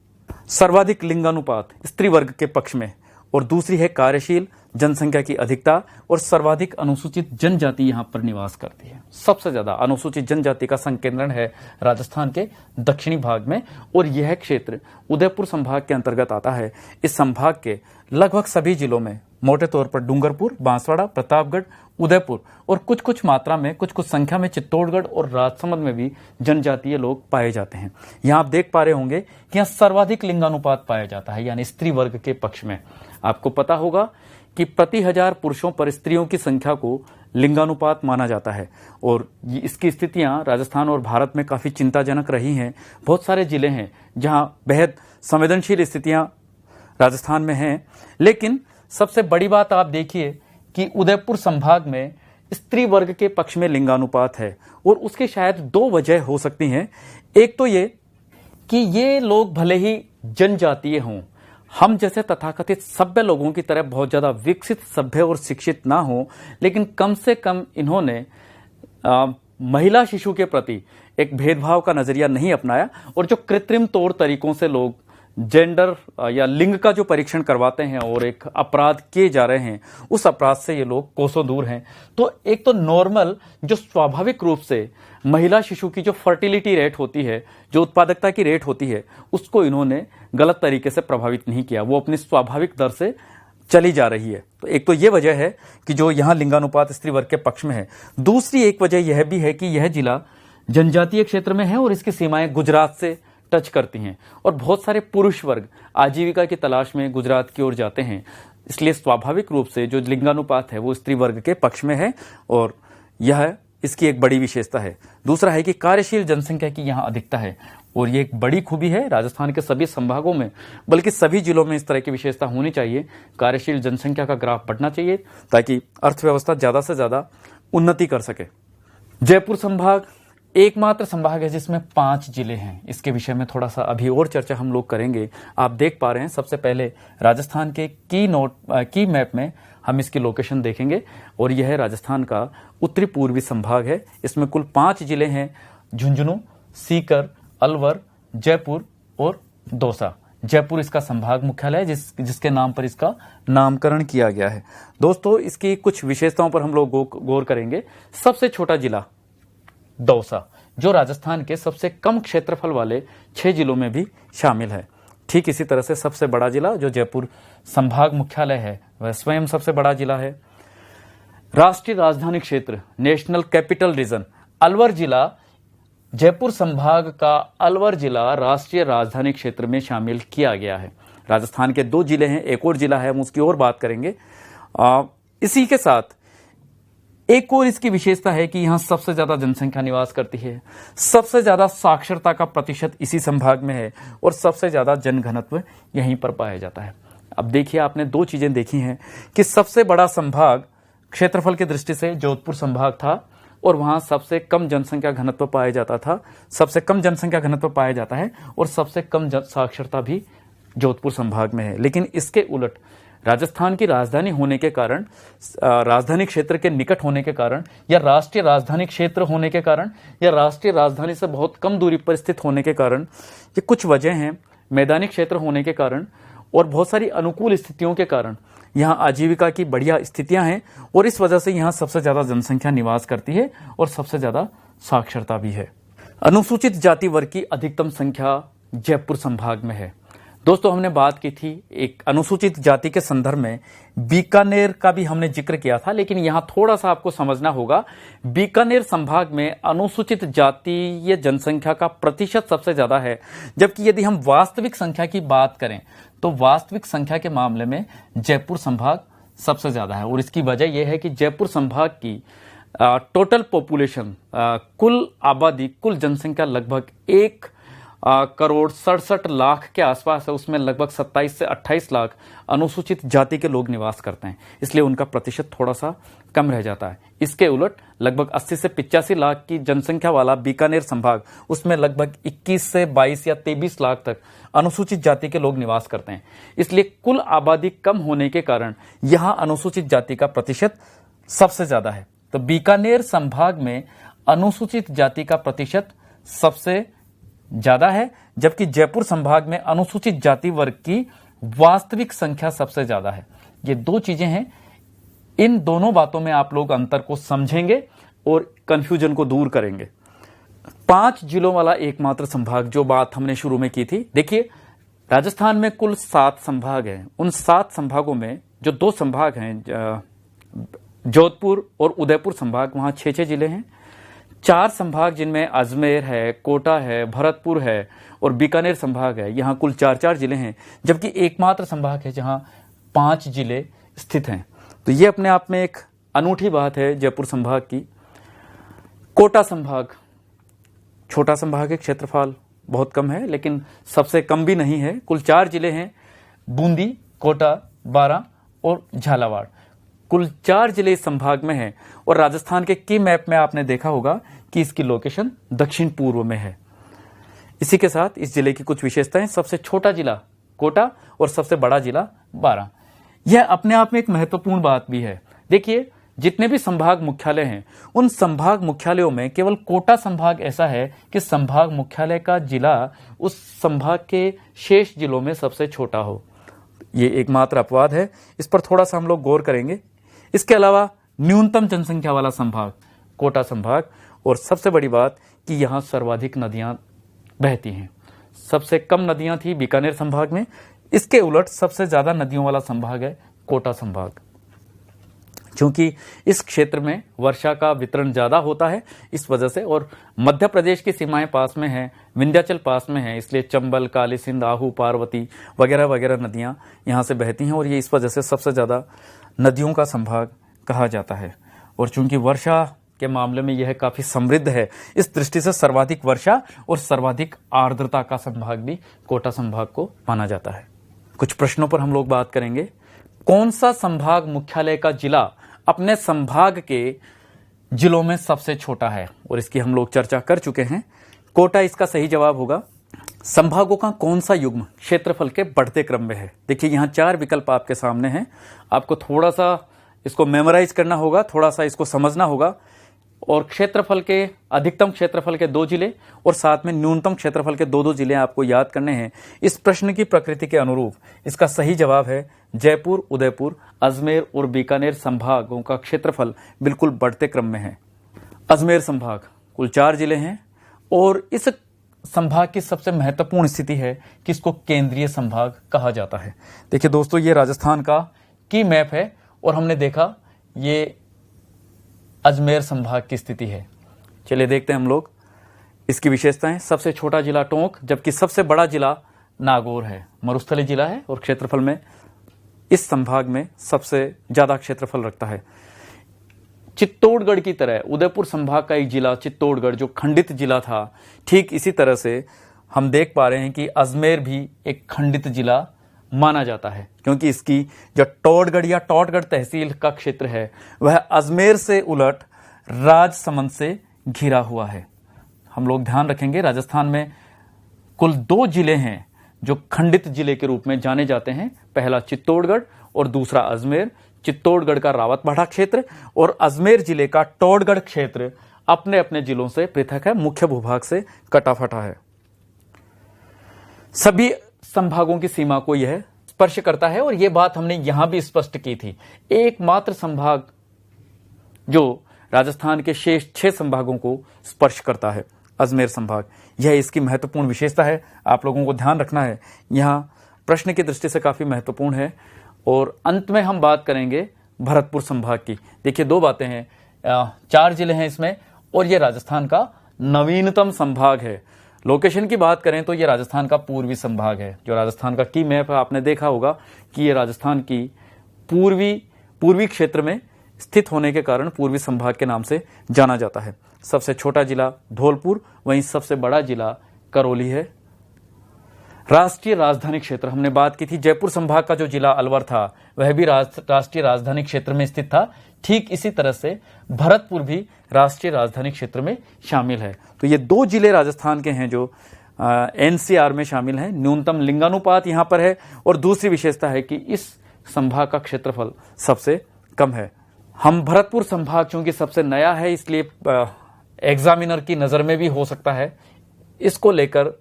सर्वाधिक लिंगानुपात स्त्री वर्ग के पक्ष में, और दूसरी है कार्यशील जनसंख्या की अधिकता और सर्वाधिक अनुसूचित जनजाति यहां पर निवास करती है। सबसे ज्यादा अनुसूचित जनजाति का संकेंद्रण है राजस्थान के दक्षिणी भाग में, और यह क्षेत्र उदयपुर संभाग के अंतर्गत आता है। इस संभाग के लगभग सभी जिलों में मोटे तौर पर डूंगरपुर, बांसवाड़ा, प्रतापगढ़, उदयपुर और कुछ मात्रा में, कुछ संख्या में चित्तौड़गढ़ और राजसमंद में भी जनजातीय लोग पाए जाते हैं। यहाँ आप देख पा रहे होंगे कि यहाँ सर्वाधिक लिंगानुपात पाया जाता है, यानी स्त्री वर्ग के पक्ष में। आपको पता होगा कि प्रति 1000 पुरुषों पर स्त्रियों की संख्या को लिंगानुपात माना जाता है, और इसकी स्थितियां राजस्थान और भारत में काफी चिंताजनक रही हैं। बहुत सारे जिले हैं जहां बेहद संवेदनशील स्थितियां राजस्थान में हैं, लेकिन सबसे बड़ी बात आप देखिए कि उदयपुर संभाग में स्त्री वर्ग के पक्ष में लिंगानुपात है, और उसके शायद 2 वजह हो सकती हैं। एक तो ये कि ये लोग भले ही जनजातीय हों, हम जैसे तथाकथित सभ्य लोगों की तरह बहुत ज्यादा विकसित, सभ्य और शिक्षित ना हो, लेकिन कम से कम इन्होंने महिला शिशु के प्रति एक भेदभाव का नजरिया नहीं अपनाया। और जो कृत्रिम तौर तरीकों से लोग जेंडर या लिंग का जो परीक्षण करवाते हैं और एक अपराध किए जा रहे हैं, उस अपराध से ये लोग कोसों दूर हैं। तो एक तो नॉर्मल जो स्वाभाविक रूप से महिला शिशु की जो फर्टिलिटी रेट होती है, जो उत्पादकता की रेट होती है, उसको इन्होंने गलत तरीके से प्रभावित नहीं किया, वो अपनी स्वाभाविक दर से चली जा रही है। तो एक तो ये वजह है कि जो यहाँ लिंगानुपात स्त्री वर्ग के पक्ष में है। दूसरी एक वजह यह भी है कि यह जिला जनजातीय क्षेत्र में है और इसकी सीमाएं गुजरात से टच करती हैं, और बहुत सारे पुरुष वर्ग आजीविका की तलाश में गुजरात की ओर जाते हैं। इसलिए स्वाभाविक रूप से जो लिंगानुपात है वो स्त्री वर्ग के पक्ष में है, और यह इसकी एक बड़ी विशेषता है। दूसरा है कि कार्यशील जनसंख्या की यहाँ अधिकता है, और ये एक बड़ी खूबी है राजस्थान के सभी संभागों में, बल्कि सभी जिलों में इस तरह की विशेषता होनी चाहिए। कार्यशील जनसंख्या का ग्राफ बढ़ना चाहिए ताकि अर्थव्यवस्था ज्यादा से ज्यादा उन्नति कर सके। जयपुर संभाग एकमात्र संभाग है जिसमें 5 जिले हैं। इसके विषय में थोड़ा सा अभी और चर्चा हम लोग करेंगे। आप देख पा रहे हैं सबसे पहले राजस्थान के की मैप में हम इसकी लोकेशन देखेंगे, और यह है राजस्थान का उत्तरी पूर्वी संभाग है। इसमें कुल 5 जिले हैं: झुंझुनू, सीकर, अलवर, जयपुर और दौसा। जयपुर इसका संभाग मुख्यालय है जिसके नाम पर इसका नामकरण किया गया है। दोस्तों, इसकी कुछ विशेषताओं पर हम लोग गौर करेंगे। सबसे छोटा जिला दौसा, जो राजस्थान के सबसे कम क्षेत्रफल वाले 6 जिलों में भी शामिल है। ठीक इसी तरह से सबसे बड़ा जिला जो जयपुर संभाग मुख्यालय है, वह स्वयं सबसे बड़ा जिला है। राष्ट्रीय राजधानी क्षेत्र, नेशनल कैपिटल रीजन, अलवर जिला, जयपुर संभाग का अलवर जिला राष्ट्रीय राजधानी क्षेत्र में शामिल किया गया है। राजस्थान के 2 जिले हैं, एक और जिला है, हम उसकी और बात करेंगे। इसी के साथ एक और इसकी विशेषता है कि यहां सबसे ज्यादा जनसंख्या निवास करती है, सबसे ज्यादा साक्षरता का प्रतिशत इसी संभाग में है, और सबसे ज्यादा जनघनत्व यहीं पर पाया जाता है। अब देखिए, आपने 2 चीजें देखी हैं कि सबसे बड़ा संभाग क्षेत्रफल की दृष्टि से जोधपुर संभाग था, और वहां सबसे कम जनसंख्या घनत्व पाया जाता था, सबसे कम जनसंख्या घनत्व पाया जाता है, और सबसे कम साक्षरता भी जोधपुर संभाग में है। लेकिन इसके उलट राजस्थान की राजधानी होने के कारण, राजधानी क्षेत्र के निकट होने के कारण, या राष्ट्रीय राजधानी क्षेत्र होने के कारण, या राष्ट्रीय राजधानी से बहुत कम दूरी पर स्थित होने के कारण, ये कुछ वजह हैं, मैदानी क्षेत्र होने के कारण और बहुत सारी अनुकूल स्थितियों के कारण यहाँ आजीविका की बढ़िया स्थितियां हैं, और इस वजह से यहाँ सबसे ज्यादा जनसंख्या निवास करती है और सबसे ज्यादा साक्षरता भी है। अनुसूचित जाति वर्ग की अधिकतम संख्या जयपुर संभाग में है। दोस्तों, हमने बात की थी एक अनुसूचित जाति के संदर्भ में, बीकानेर का भी हमने जिक्र किया था, लेकिन यहां थोड़ा सा आपको समझना होगा। बीकानेर संभाग में अनुसूचित जातीय जनसंख्या का प्रतिशत सबसे ज्यादा है, जबकि यदि हम वास्तविक संख्या की बात करें तो वास्तविक संख्या के मामले में जयपुर संभाग सबसे ज्यादा है। और इसकी वजह यह है कि जयपुर संभाग की टोटल पॉपुलेशन, कुल आबादी, कुल जनसंख्या लगभग 1 करोड़ 67 लाख के आसपास है, उसमें लगभग 27 से 28 लाख अनुसूचित जाति के लोग निवास करते हैं, इसलिए उनका प्रतिशत थोड़ा सा कम रह जाता है। इसके उलट लगभग 80 से 85 लाख की जनसंख्या वाला बीकानेर संभाग, उसमें लगभग 21 से 22 या 23 लाख तक अनुसूचित जाति के लोग निवास करते हैं। इसलिए कुल आबादी कम होने के कारण यहां अनुसूचित जाति का प्रतिशत सबसे ज्यादा है। तो बीकानेर संभाग में अनुसूचित जाति का प्रतिशत सबसे ज्यादा है, जबकि जयपुर संभाग में अनुसूचित जाति वर्ग की वास्तविक संख्या सबसे ज्यादा है। ये दो चीजें हैं, इन दोनों बातों में आप लोग अंतर को समझेंगे और कंफ्यूजन को दूर करेंगे। 5 जिलों वाला एकमात्र संभाग, जो बात हमने शुरू में की थी। देखिए, राजस्थान में कुल 7 संभाग हैं। उन 7 संभागों में जो 2 संभाग हैं, जोधपुर और उदयपुर संभाग, वहां 6-6 जिले हैं। 4 संभाग जिनमें अजमेर है, कोटा है, भरतपुर है और बीकानेर संभाग है, यहां कुल 4-4 जिले हैं, जबकि एकमात्र संभाग है जहां 5 जिले स्थित हैं। तो ये अपने आप में एक अनूठी बात है जयपुर संभाग की। कोटा संभाग छोटा संभाग है, क्षेत्रफल बहुत कम है, लेकिन सबसे कम भी नहीं है। कुल 4 जिले हैं, बूंदी, कोटा, बारां और झालावाड़। कुल 4 जिले इस संभाग में हैं और राजस्थान के की मैप में आपने देखा होगा कि इसकी लोकेशन दक्षिण पूर्व में है। इसी के साथ इस जिले की कुछ विशेषताएं, सबसे छोटा जिला कोटा और सबसे बड़ा जिला बारां। यह अपने आप में एक महत्वपूर्ण बात भी है। देखिए, जितने भी संभाग मुख्यालय हैं, उन संभाग मुख्यालयों में केवल कोटा संभाग ऐसा है कि संभाग मुख्यालय का जिला उस संभाग के शेष जिलों में सबसे छोटा हो। ये एकमात्र अपवाद है, इस पर थोड़ा सा हम लोग गौर करेंगे। इसके अलावा न्यूनतम जनसंख्या वाला संभाग कोटा संभाग, और सबसे बड़ी बात कि यहां सर्वाधिक नदियां बहती हैं। सबसे कम नदियां थी बीकानेर संभाग में, इसके उलट सबसे ज्यादा नदियों वाला संभाग है कोटा संभाग। क्योंकि इस क्षेत्र में वर्षा का वितरण ज्यादा होता है, इस वजह से, और मध्य प्रदेश की सीमाएं पास में हैं, विंध्याचल पास में है, इसलिए चंबल, काली सिंध, आहू, पार्वती वगैरह वगैरह नदियां यहां से बहती हैं और ये इस वजह से सबसे ज्यादा नदियों का संभाग कहा जाता है। और चूंकि वर्षा के मामले में यह काफी समृद्ध है, इस दृष्टि से सर्वाधिक वर्षा और सर्वाधिक आर्द्रता का संभाग भी कोटा संभाग को माना जाता है। कुछ प्रश्नों पर हम लोग बात करेंगे। कौन सा संभाग मुख्यालय का जिला अपने संभाग के जिलों में सबसे छोटा है, और इसकी हम लोग चर्चा कर चुके हैं। कोटा इसका सही जवाब होगा। संभागों का कौन सा युग्म क्षेत्रफल के बढ़ते क्रम में है? देखिए, यहां 4 विकल्प आपके सामने हैं, आपको थोड़ा सा इसको मेमोराइज करना होगा, थोड़ा सा इसको समझना होगा। और क्षेत्रफल के अधिकतम क्षेत्रफल के 2 जिले और साथ में न्यूनतम क्षेत्रफल के 2-2 जिले आपको याद करने हैं। इस प्रश्न की प्रकृति के अनुरूप इसका सही जवाब है जयपुर, उदयपुर, अजमेर और बीकानेर संभागों का क्षेत्रफल बिल्कुल बढ़ते क्रम में है। अजमेर संभाग कुल 4 जिले हैं और इस संभाग की सबसे महत्वपूर्ण स्थिति है कि इसको केंद्रीय संभाग कहा जाता है। देखिए दोस्तों, ये राजस्थान का की मैप है और हमने देखा ये अजमेर संभाग की स्थिति है। चलिए देखते हैं हम लोग इसकी विशेषताएं। सबसे छोटा जिला टोंक, जबकि सबसे बड़ा जिला नागौर है। मरुस्थली जिला है और क्षेत्रफल में इस संभाग में सबसे ज्यादा क्षेत्रफल रखता है। चित्तौड़गढ़ की तरह उदयपुर संभाग का एक जिला चित्तौड़गढ़, जो खंडित जिला था, ठीक इसी तरह से हम देख पा रहे हैं कि अजमेर भी एक खंडित जिला माना जाता है, क्योंकि इसकी जो टोडगढ़ या टोटगढ़ तहसील का क्षेत्र है वह अजमेर से उलट राजसमंद से घिरा हुआ है। हम लोग ध्यान रखेंगे, राजस्थान में कुल 2 जिले हैं जो खंडित जिले के रूप में जाने जाते हैं। पहला चित्तौड़गढ़ और दूसरा अजमेर। चित्तौड़गढ़ का रावतबाड़ा क्षेत्र और अजमेर जिले का टोडगढ़ क्षेत्र अपने अपने जिलों से पृथक है, मुख्य भूभाग से कटा फटा है। सभी संभागों की सीमा को यह स्पर्श करता है और यह बात हमने यहां भी स्पष्ट की थी। एकमात्र संभाग जो राजस्थान के शेष 6 संभागों को स्पर्श करता है, अजमेर संभाग, यह इसकी महत्वपूर्ण विशेषता है। आप लोगों को ध्यान रखना है, यहां प्रश्न की दृष्टि से काफी महत्वपूर्ण है। और अंत में हम बात करेंगे भरतपुर संभाग की। देखिए 2 बातें हैं, 4 जिले हैं इसमें और यह राजस्थान का नवीनतम संभाग है। लोकेशन की बात करें तो यह राजस्थान का पूर्वी संभाग है। जो राजस्थान का की मैप है, आपने देखा होगा कि यह राजस्थान की पूर्वी क्षेत्र में स्थित होने के कारण पूर्वी संभाग के नाम से जाना जाता है। सबसे छोटा जिला धौलपुर, वहीं सबसे बड़ा जिला करौली है राष्ट्रीय राजधानी क्षेत्र, हमने बात की थी जयपुर संभाग का जो जिला अलवर था वह भी राष्ट्रीय राजधानी क्षेत्र में स्थित था। ठीक इसी तरह से भरतपुर भी राष्ट्रीय राजधानी क्षेत्र में शामिल है। तो ये दो जिले राजस्थान के हैं जो एनसीआर में शामिल हैं। न्यूनतम लिंगानुपात यहां पर है और दूसरी विशेषता है कि इस संभाग का क्षेत्रफल सबसे कम है। हम भरतपुर संभाग चूंकि सबसे नया है इसलिए एग्जामिनर की नजर में भी हो सकता है, इसको लेकर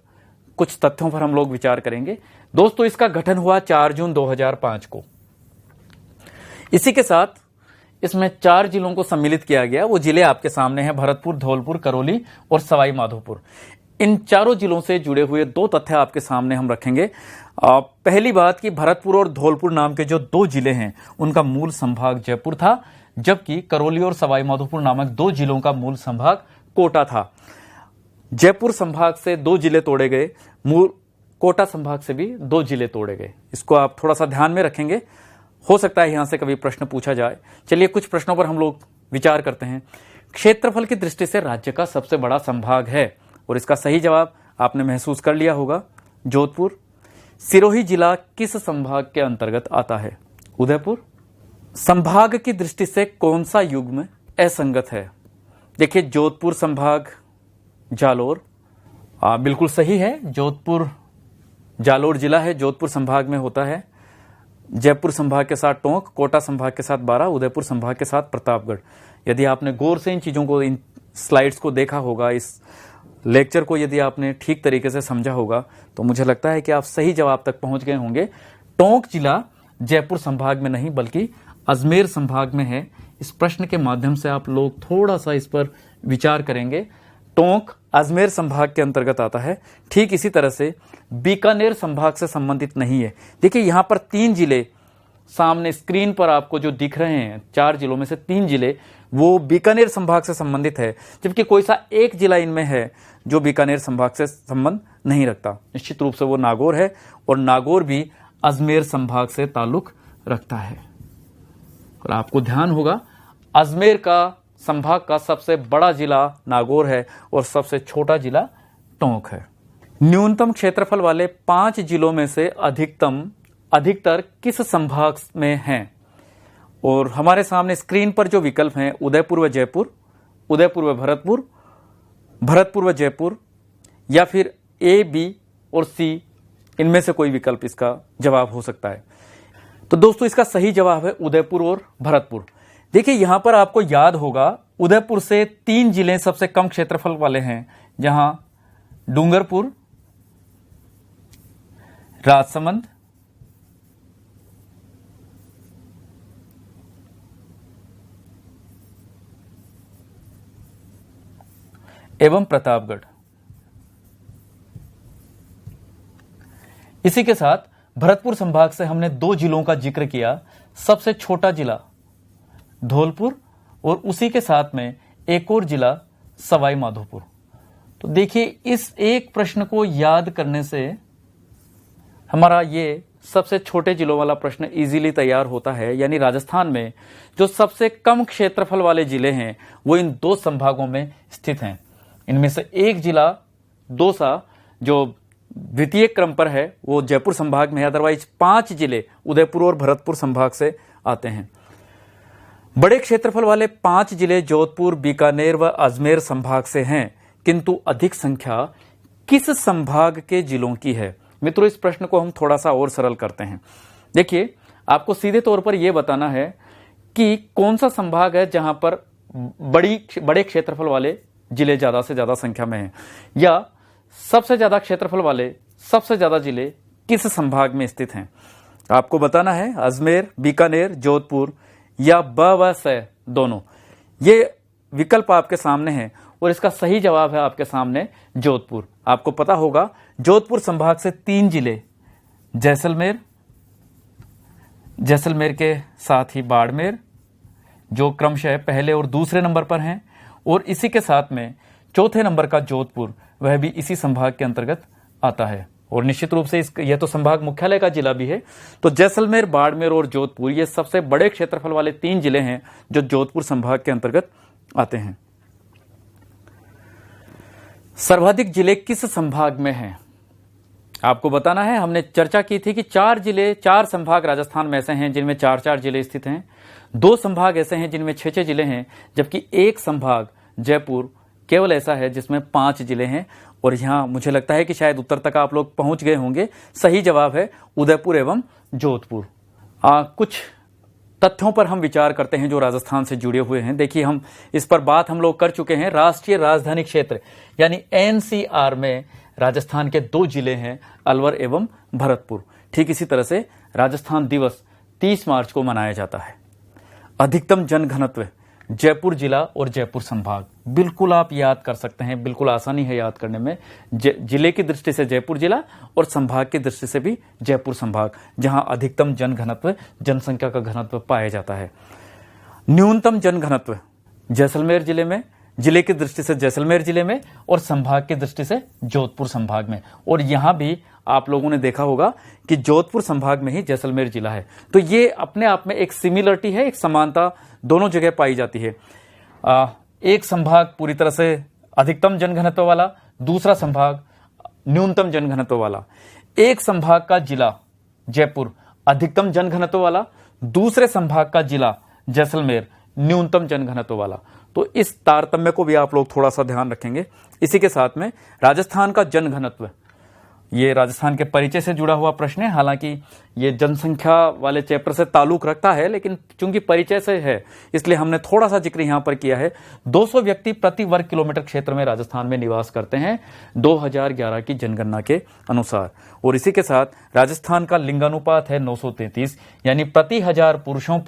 कुछ तथ्यों पर हम लोग विचार करेंगे। दोस्तों, इसका गठन हुआ 4 जून 2005 को। इसी के साथ इसमें 4 जिलों को सम्मिलित किया गया। वो जिले आपके सामने हैं, भरतपुर, धौलपुर, करौली और सवाई माधोपुर। इन चारों जिलों से जुड़े हुए 2 तथ्य आपके सामने हम रखेंगे। पहली बात कि भरतपुर और धौलपुर नाम के जो 2 जिले हैं उनका मूल संभाग जयपुर था, जबकि करौली और सवाई माधोपुर नामक 2 जिलों का मूल संभाग कोटा था। जयपुर संभाग से 2 जिले तोड़े गए, मूल कोटा संभाग से भी 2 जिले तोड़े गए। इसको आप थोड़ा सा ध्यान में रखेंगे, हो सकता है यहां से कभी प्रश्न पूछा जाए। चलिए कुछ प्रश्नों पर हम लोग विचार करते हैं। क्षेत्रफल की दृष्टि से राज्य का सबसे बड़ा संभाग है और इसका सही जवाब आपने महसूस कर लिया होगा, जोधपुर। सिरोही जिला किस संभाग के अंतर्गत आता है? उदयपुर। संभाग की दृष्टि से कौन सा युग्म असंगत है? देखिए, जोधपुर संभाग जालोर, बिल्कुल सही है। जोधपुर जालोर जिला है, जोधपुर संभाग में होता है। जयपुर संभाग के साथ टोंक, कोटा संभाग के साथ बारां, उदयपुर संभाग के साथ प्रतापगढ़। यदि आपने गौर से इन चीजों को, इन स्लाइड्स को देखा होगा, इस लेक्चर को यदि आपने ठीक तरीके से समझा होगा, तो मुझे लगता है कि आप सही जवाब तक पहुंच गए होंगे। टोंक जिला जयपुर संभाग में नहीं बल्कि अजमेर संभाग में है। इस प्रश्न के माध्यम से आप लोग थोड़ा सा इस पर विचार करेंगे। टोंक अजमेर संभाग के अंतर्गत आता है। ठीक इसी तरह से बीकानेर संभाग से संबंधित नहीं है। देखिए, यहां पर 3 जिले सामने स्क्रीन पर आपको जो दिख रहे हैं, 4 जिलों में से 3 जिले वो बीकानेर संभाग से संबंधित है, जबकि कोई सा एक जिला इनमें है जो बीकानेर संभाग से संबंध नहीं रखता। निश्चित रूप से वो नागौर है और नागौर भी अजमेर संभाग से ताल्लुक रखता है। और आपको ध्यान होगा, अजमेर का संभाग का सबसे बड़ा जिला नागौर है और सबसे छोटा जिला टोंक है। न्यूनतम क्षेत्रफल वाले 5 जिलों में से अधिकतर किस संभाग में हैं? और हमारे सामने स्क्रीन पर जो विकल्प हैं, उदयपुर व जयपुर, उदयपुर व भरतपुर, भरतपुर व जयपुर, या फिर ए, बी और सी, इनमें से कोई विकल्प इसका जवाब हो सकता है। तो दोस्तों, इसका सही जवाब है उदयपुर और भरतपुर। देखिए, यहां पर आपको याद होगा, उदयपुर से 3 जिले सबसे कम क्षेत्रफल वाले हैं, जहां डूंगरपुर, राजसमंद, एवं प्रतापगढ़। इसी के साथ भरतपुर संभाग से हमने 2 जिलों का जिक्र किया। सबसे छोटा जिला धौलपुर और उसी के साथ में एक और जिला सवाई माधोपुर। तो देखिए, इस एक प्रश्न को याद करने से हमारा ये सबसे छोटे जिलों वाला प्रश्न इजीली तैयार होता है। यानी राजस्थान में जो सबसे कम क्षेत्रफल वाले जिले हैं वो इन 2 संभागों में स्थित हैं। इनमें से एक जिला दौसा जो द्वितीय क्रम पर है वो जयपुर संभाग में है। अदरवाइज 5 जिले उदयपुर और भरतपुर संभाग से आते हैं। बड़े क्षेत्रफल वाले 5 जिले जोधपुर, बीकानेर व अजमेर संभाग से हैं, किंतु अधिक संख्या किस संभाग के जिलों की है? मित्रों, इस प्रश्न को हम थोड़ा सा और सरल करते हैं। देखिए, आपको सीधे तौर पर यह बताना है कि कौन सा संभाग है जहां पर बड़े क्षेत्रफल वाले जिले ज्यादा से ज्यादा संख्या में हैं, या सबसे ज्यादा क्षेत्रफल वाले सबसे ज्यादा जिले किस संभाग में स्थित हैं। आपको बताना है अजमेर, बीकानेर, जोधपुर या ब व स दोनों। ये विकल्प आपके सामने हैं और इसका सही जवाब है आपके सामने जोधपुर। आपको पता होगा, जोधपुर संभाग से 3 जिले जैसलमेर, जैसलमेर के साथ ही बाड़मेर, जो क्रमशः पहले और दूसरे नंबर पर हैं, और इसी के साथ में चौथे नंबर का जोधपुर, वह भी इसी संभाग के अंतर्गत आता है। और निश्चित रूप से यह तो संभाग मुख्यालय का जिला भी है। तो जैसलमेर, बाड़मेर और जोधपुर ये सबसे बड़े क्षेत्रफल वाले 3 जिले हैं जो जोधपुर संभाग के अंतर्गत आते हैं। सर्वाधिक जिले किस संभाग में हैं? आपको बताना है, हमने चर्चा की थी कि 4 संभाग राजस्थान में ऐसे हैं जिनमें 4 जिले स्थित हैं, 2 संभाग ऐसे हैं जिनमें 6 जिले हैं, जबकि एक संभाग जयपुर केवल ऐसा है जिसमें 5 जिले हैं। और यहाँ मुझे लगता है कि शायद उत्तर तक आप लोग पहुंच गए होंगे। सही जवाब है उदयपुर एवं जोधपुर। कुछ तथ्यों पर हम विचार करते हैं जो राजस्थान से जुड़े हुए हैं। देखिए, हम इस पर बात हम लोग कर चुके हैं। राष्ट्रीय राजधानी क्षेत्र यानी एनसीआर में राजस्थान के 2 जिले हैं, अलवर एवं भरतपुर। ठीक इसी तरह से राजस्थान दिवस 30 मार्च को मनाया जाता है। अधिकतम जनघनत्व जयपुर जिला और जयपुर संभाग, बिल्कुल आप याद कर सकते हैं, बिल्कुल आसानी है याद करने में। जिले की दृष्टि से जयपुर जिला और संभाग की दृष्टि से भी जयपुर संभाग, जहां अधिकतम जनघनत्व, जनसंख्या का घनत्व पाया जाता है। न्यूनतम जनघनत्व जैसलमेर जिले में, जिले की दृष्टि से जैसलमेर जिले में, और संभाग की दृष्टि से जोधपुर संभाग में। और यहां भी आप लोगों ने देखा होगा कि जोधपुर संभाग में ही जैसलमेर जिला है। तो ये अपने आप में एक सिमिलरिटी है, एक समानता दोनों जगह पाई जाती है। एक संभाग पूरी तरह से अधिकतम जनघनत्व वाला, दूसरा संभाग न्यूनतम जनघनत्व वाला। एक संभाग का जिला जयपुर अधिकतम जनघनत्व वाला, दूसरे संभाग का जिला जैसलमेर न्यूनतम जनघनत्व वाला। तो इस तारतम्य को भी आप लोग थोड़ा सा ध्यान रखेंगे। इसी के साथ में राजस्थान का जनघनत्व, ये राजस्थान के परिचय से जुड़ा हुआ प्रश्न है। हालांकि ये जनसंख्या वाले चैप्टर से ताल्लुक रखता है, लेकिन चूंकि परिचय से है इसलिए हमने थोड़ा सा जिक्र यहां पर किया है। 200 व्यक्ति प्रति वर्ग किलोमीटर क्षेत्र में राजस्थान में निवास करते हैं 2011 की जनगणना के अनुसार। और इसी के साथ राजस्थान का लिंगानुपात है 933, यानी प्रति हजार पुरुषों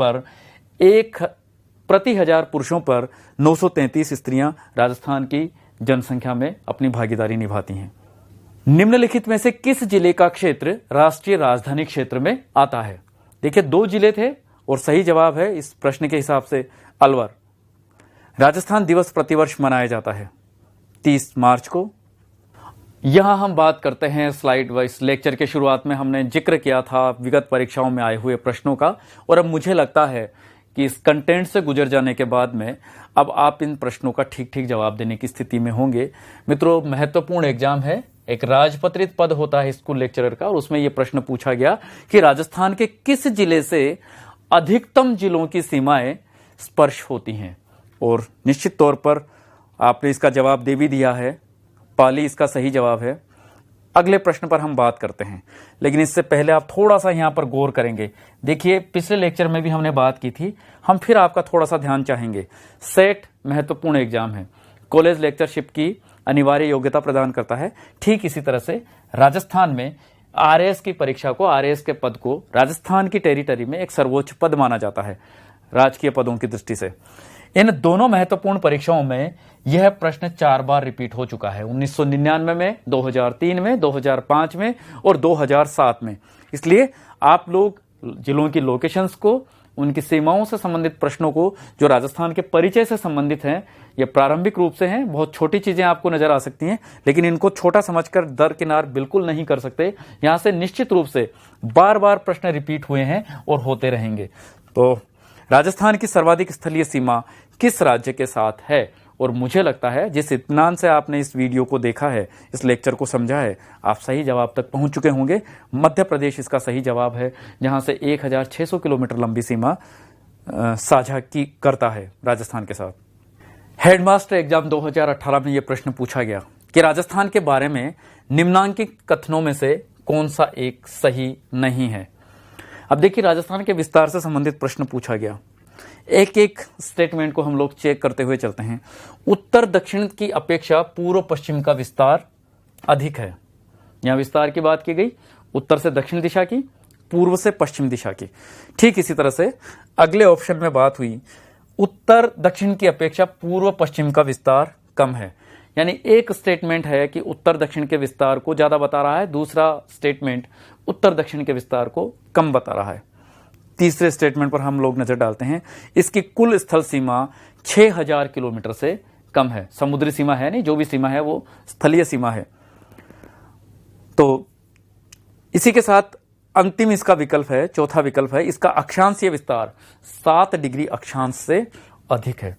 पर 933 स्त्रियां राजस्थान की जनसंख्या में अपनी भागीदारी निभाती हैं। निम्नलिखित में से किस जिले का क्षेत्र राष्ट्रीय राजधानी क्षेत्र में आता है? देखिए, 2 जिले थे और सही जवाब है इस प्रश्न के हिसाब से अलवर। राजस्थान दिवस प्रतिवर्ष मनाया जाता है 30 मार्च को। यहां हम बात करते हैं स्लाइड वाइज। लेक्चर के शुरुआत में हमने जिक्र किया था विगत परीक्षाओं में आए हुए प्रश्नों का, और अब मुझे लगता है कि इस कंटेंट से गुजर जाने के बाद में अब आप इन प्रश्नों का ठीक ठीक जवाब देने की स्थिति में होंगे। मित्रों, महत्वपूर्ण एग्जाम है, एक राजपत्रित पद होता है स्कूल लेक्चरर का, और उसमें यह प्रश्न पूछा गया कि राजस्थान के किस जिले से अधिकतम जिलों की सीमाएं स्पर्श होती हैं। और निश्चित तौर पर आपने इसका जवाब दे भी दिया है, पाली इसका सही जवाब है। अगले प्रश्न पर हम बात करते हैं, लेकिन इससे पहले आप थोड़ा सा यहां पर गौर करेंगे। देखिए, पिछले लेक्चर में भी हमने बात की थी, हम फिर आपका थोड़ा सा ध्यान चाहेंगे। सेट महत्वपूर्ण एग्जाम है, कॉलेज लेक्चरशिप की अनिवार्य योग्यता प्रदान करता है। ठीक इसी तरह से राजस्थान में आरएएस की परीक्षा को, आरएएस के पद को राजस्थान की टेरिटरी में एक सर्वोच्च पद माना जाता है राजकीय पदों की दृष्टि से। इन दोनों महत्वपूर्ण परीक्षाओं में यह प्रश्न 4 बार रिपीट हो चुका है, 1999 में, 2003 में, 2005 में और 2007 में। इसलिए आप लोग जिलों की लोकेशंस को, उनकी सीमाओं से संबंधित प्रश्नों को, जो राजस्थान के परिचय से संबंधित हैं, ये प्रारंभिक रूप से हैं, बहुत छोटी चीजें आपको नजर आ सकती हैं, लेकिन इनको छोटा समझकर दरकिनार बिल्कुल नहीं कर सकते। यहां से निश्चित रूप से बार बार प्रश्न रिपीट हुए हैं और होते रहेंगे। तो राजस्थान की सर्वाधिक स्थलीय सीमा किस राज्य के साथ है? और मुझे लगता है जिस इत्मीनान से आपने इस वीडियो को देखा है, इस लेक्चर को समझा है, आप सही जवाब तक पहुंच चुके होंगे। मध्य प्रदेश इसका सही जवाब है, जहां से 1600 किलोमीटर लंबी सीमा साझा की करता है राजस्थान के साथ। हेडमास्टर एग्जाम 2018 में यह प्रश्न पूछा गया कि राजस्थान के बारे में निम्नांकित कथनों में से कौन सा एक सही नहीं है। अब देखिए, राजस्थान के विस्तार से संबंधित प्रश्न पूछा गया। एक एक स्टेटमेंट को हम लोग चेक करते हुए चलते हैं। उत्तर दक्षिण की अपेक्षा पूर्व पश्चिम का विस्तार अधिक है। यहां विस्तार की बात की गई, उत्तर से दक्षिण दिशा की, पूर्व से पश्चिम दिशा की। ठीक इसी तरह से अगले ऑप्शन में बात हुई, उत्तर दक्षिण की अपेक्षा पूर्व पश्चिम का विस्तार कम है। यानी एक स्टेटमेंट है कि उत्तर दक्षिण के विस्तार को ज्यादा बता रहा है, दूसरा स्टेटमेंट उत्तर दक्षिण के विस्तार को कम बता रहा है। तीसरे स्टेटमेंट पर हम लोग नजर डालते हैं, इसकी कुल स्थल सीमा 6000 किलोमीटर से कम है। समुद्री सीमा है नहीं, जो भी सीमा है वो स्थलीय सीमा है। तो इसी के साथ अंतिम इसका विकल्प है, चौथा विकल्प है, इसका अक्षांशीय विस्तार 7 डिग्री अक्षांश से अधिक है।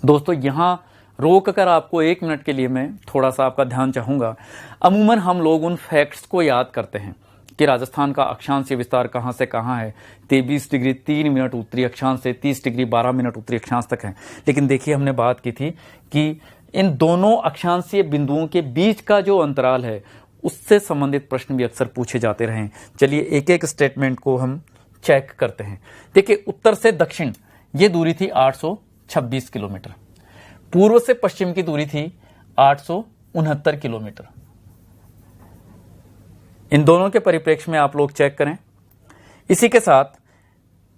दोस्तों, यहां रोक कर आपको 1 मिनट के लिए मैं थोड़ा सा आपका ध्यान चाहूँगा। अमूमन हम लोग उन फैक्ट्स को याद करते हैं कि राजस्थान का अक्षांशीय विस्तार कहाँ से कहाँ है। 23 डिग्री 3 मिनट उत्तरी अक्षांश से 30 डिग्री 12 मिनट उत्तरी अक्षांश तक है। लेकिन देखिए, हमने बात की थी कि इन दोनों अक्षांशीय बिंदुओं के बीच का जो अंतराल है उससे संबंधित प्रश्न भी अक्सर पूछे जाते रहे। चलिए एक एक स्टेटमेंट को हम चेक करते हैं। देखिए, उत्तर से दक्षिण ये दूरी थी 826 किलोमीटर, पूर्व से पश्चिम की दूरी थी 869 किलोमीटर। इन दोनों के परिप्रेक्ष्य में आप लोग चेक करें। इसी के साथ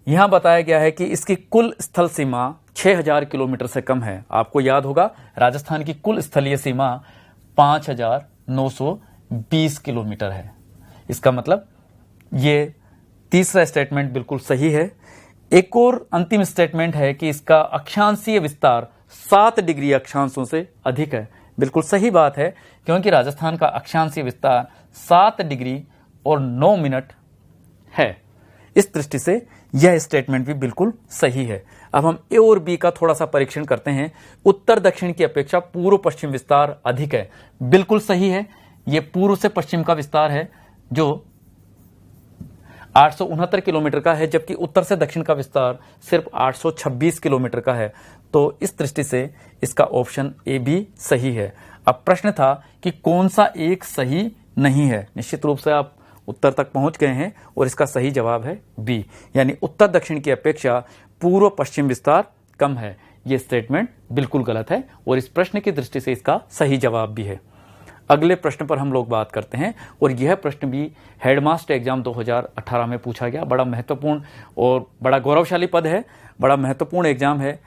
यहां बताया गया है कि इसकी कुल स्थल सीमा 6000 किलोमीटर से कम है। आपको याद होगा राजस्थान की कुल स्थलीय सीमा 5920 किलोमीटर है। इसका मतलब ये तीसरा स्टेटमेंट बिल्कुल सही है। एक और अंतिम स्टेटमेंट है कि इसका अक्षांशीय विस्तार 7 डिग्री अक्षांशों से अधिक है। बिल्कुल सही बात है, क्योंकि राजस्थान का अक्षांशीय विस्तार 7 डिग्री और 9 मिनट है। इस दृष्टि से यह स्टेटमेंट भी बिल्कुल सही है। अब हम ए और बी का थोड़ा सा परीक्षण करते हैं। उत्तर दक्षिण की अपेक्षा पूर्व पश्चिम विस्तार अधिक है। बिल्कुल सही है। यह पूर्व से पश्चिम का विस्तार है जो 869 किलोमीटर का है, जबकि उत्तर से दक्षिण का विस्तार सिर्फ 826 किलोमीटर का है। तो इस दृष्टि से इसका ऑप्शन ए भी सही है। अब प्रश्न था कि कौन सा एक सही नहीं है। निश्चित रूप से आप उत्तर तक पहुंच गए हैं और इसका सही जवाब है बी, यानी उत्तर दक्षिण की अपेक्षा पूर्व पश्चिम विस्तार कम है। यह स्टेटमेंट बिल्कुल गलत है और इस प्रश्न की दृष्टि से इसका सही जवाब भी है। अगले प्रश्न पर हम लोग बात करते हैं और यह प्रश्न भी हेडमास्टर एग्जाम 2018 में पूछा गया। बड़ा महत्वपूर्ण और बड़ा गौरवशाली पद है, बड़ा महत्वपूर्ण एग्जाम है।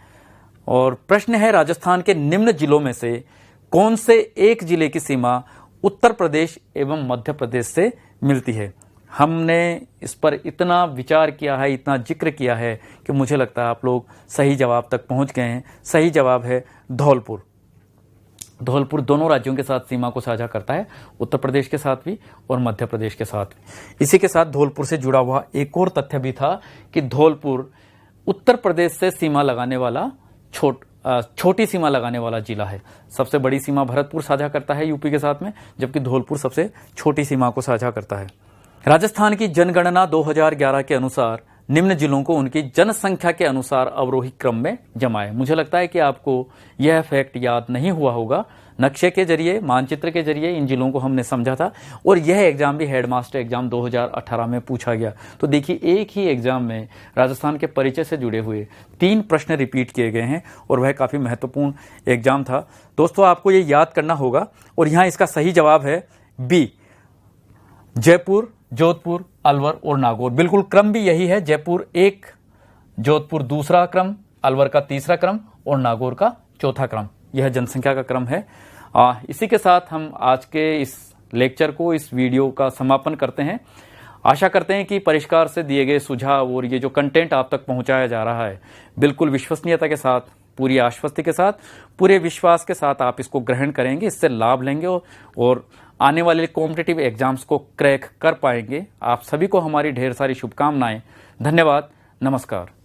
और प्रश्न है, राजस्थान के निम्न जिलों में से कौन से एक जिले की सीमा उत्तर प्रदेश एवं मध्य प्रदेश से मिलती है। हमने इस पर इतना विचार किया है, इतना जिक्र किया है कि मुझे लगता है आप लोग सही जवाब तक पहुंच गए हैं। सही जवाब है धौलपुर। धौलपुर दोनों राज्यों के साथ सीमा को साझा करता है, उत्तर प्रदेश के साथ भी और मध्य प्रदेश के साथ भी। इसी के साथ धौलपुर से जुड़ा हुआ एक और तथ्य भी था कि धौलपुर उत्तर प्रदेश से सीमा लगाने वाला छोटी सीमा लगाने वाला जिला है। सबसे बड़ी सीमा भरतपुर साझा करता है यूपी के साथ में, जबकि धौलपुर सबसे छोटी सीमा को साझा करता है। राजस्थान की जनगणना 2011 के अनुसार निम्न जिलों को उनकी जनसंख्या के अनुसार अवरोही क्रम में जमाएं। मुझे लगता है कि आपको यह फैक्ट याद नहीं हुआ होगा। नक्शे के जरिए, मानचित्र के जरिए इन जिलों को हमने समझा था और यह एग्जाम भी हेडमास्टर एग्जाम 2018 में पूछा गया। तो देखिए, एक ही एग्जाम में राजस्थान के परिचय से जुड़े हुए 3 प्रश्न रिपीट किए गए हैं और वह काफी महत्वपूर्ण एग्जाम था। दोस्तों, आपको ये याद करना होगा और यहां इसका सही जवाब है बी, जयपुर, जोधपुर, अलवर और नागौर। बिल्कुल क्रम भी यही है। जयपुर 1, जोधपुर दूसरा क्रम, अलवर का तीसरा क्रम और नागौर का चौथा क्रम। यह जनसंख्या का क्रम है। इसी के साथ हम आज के इस लेक्चर को, इस वीडियो का समापन करते हैं। आशा करते हैं कि परिष्कार से दिए गए सुझाव और ये जो कंटेंट आप तक पहुंचाया जा रहा है, बिल्कुल विश्वसनीयता के साथ, पूरी आश्वस्ति के साथ, पूरे विश्वास के साथ आप इसको ग्रहण करेंगे, इससे लाभ लेंगे और आने वाले कॉम्पिटिटिव एग्जाम्स को क्रैक कर पाएंगे। आप सभी को हमारी ढेर सारी शुभकामनाएं। धन्यवाद। नमस्कार।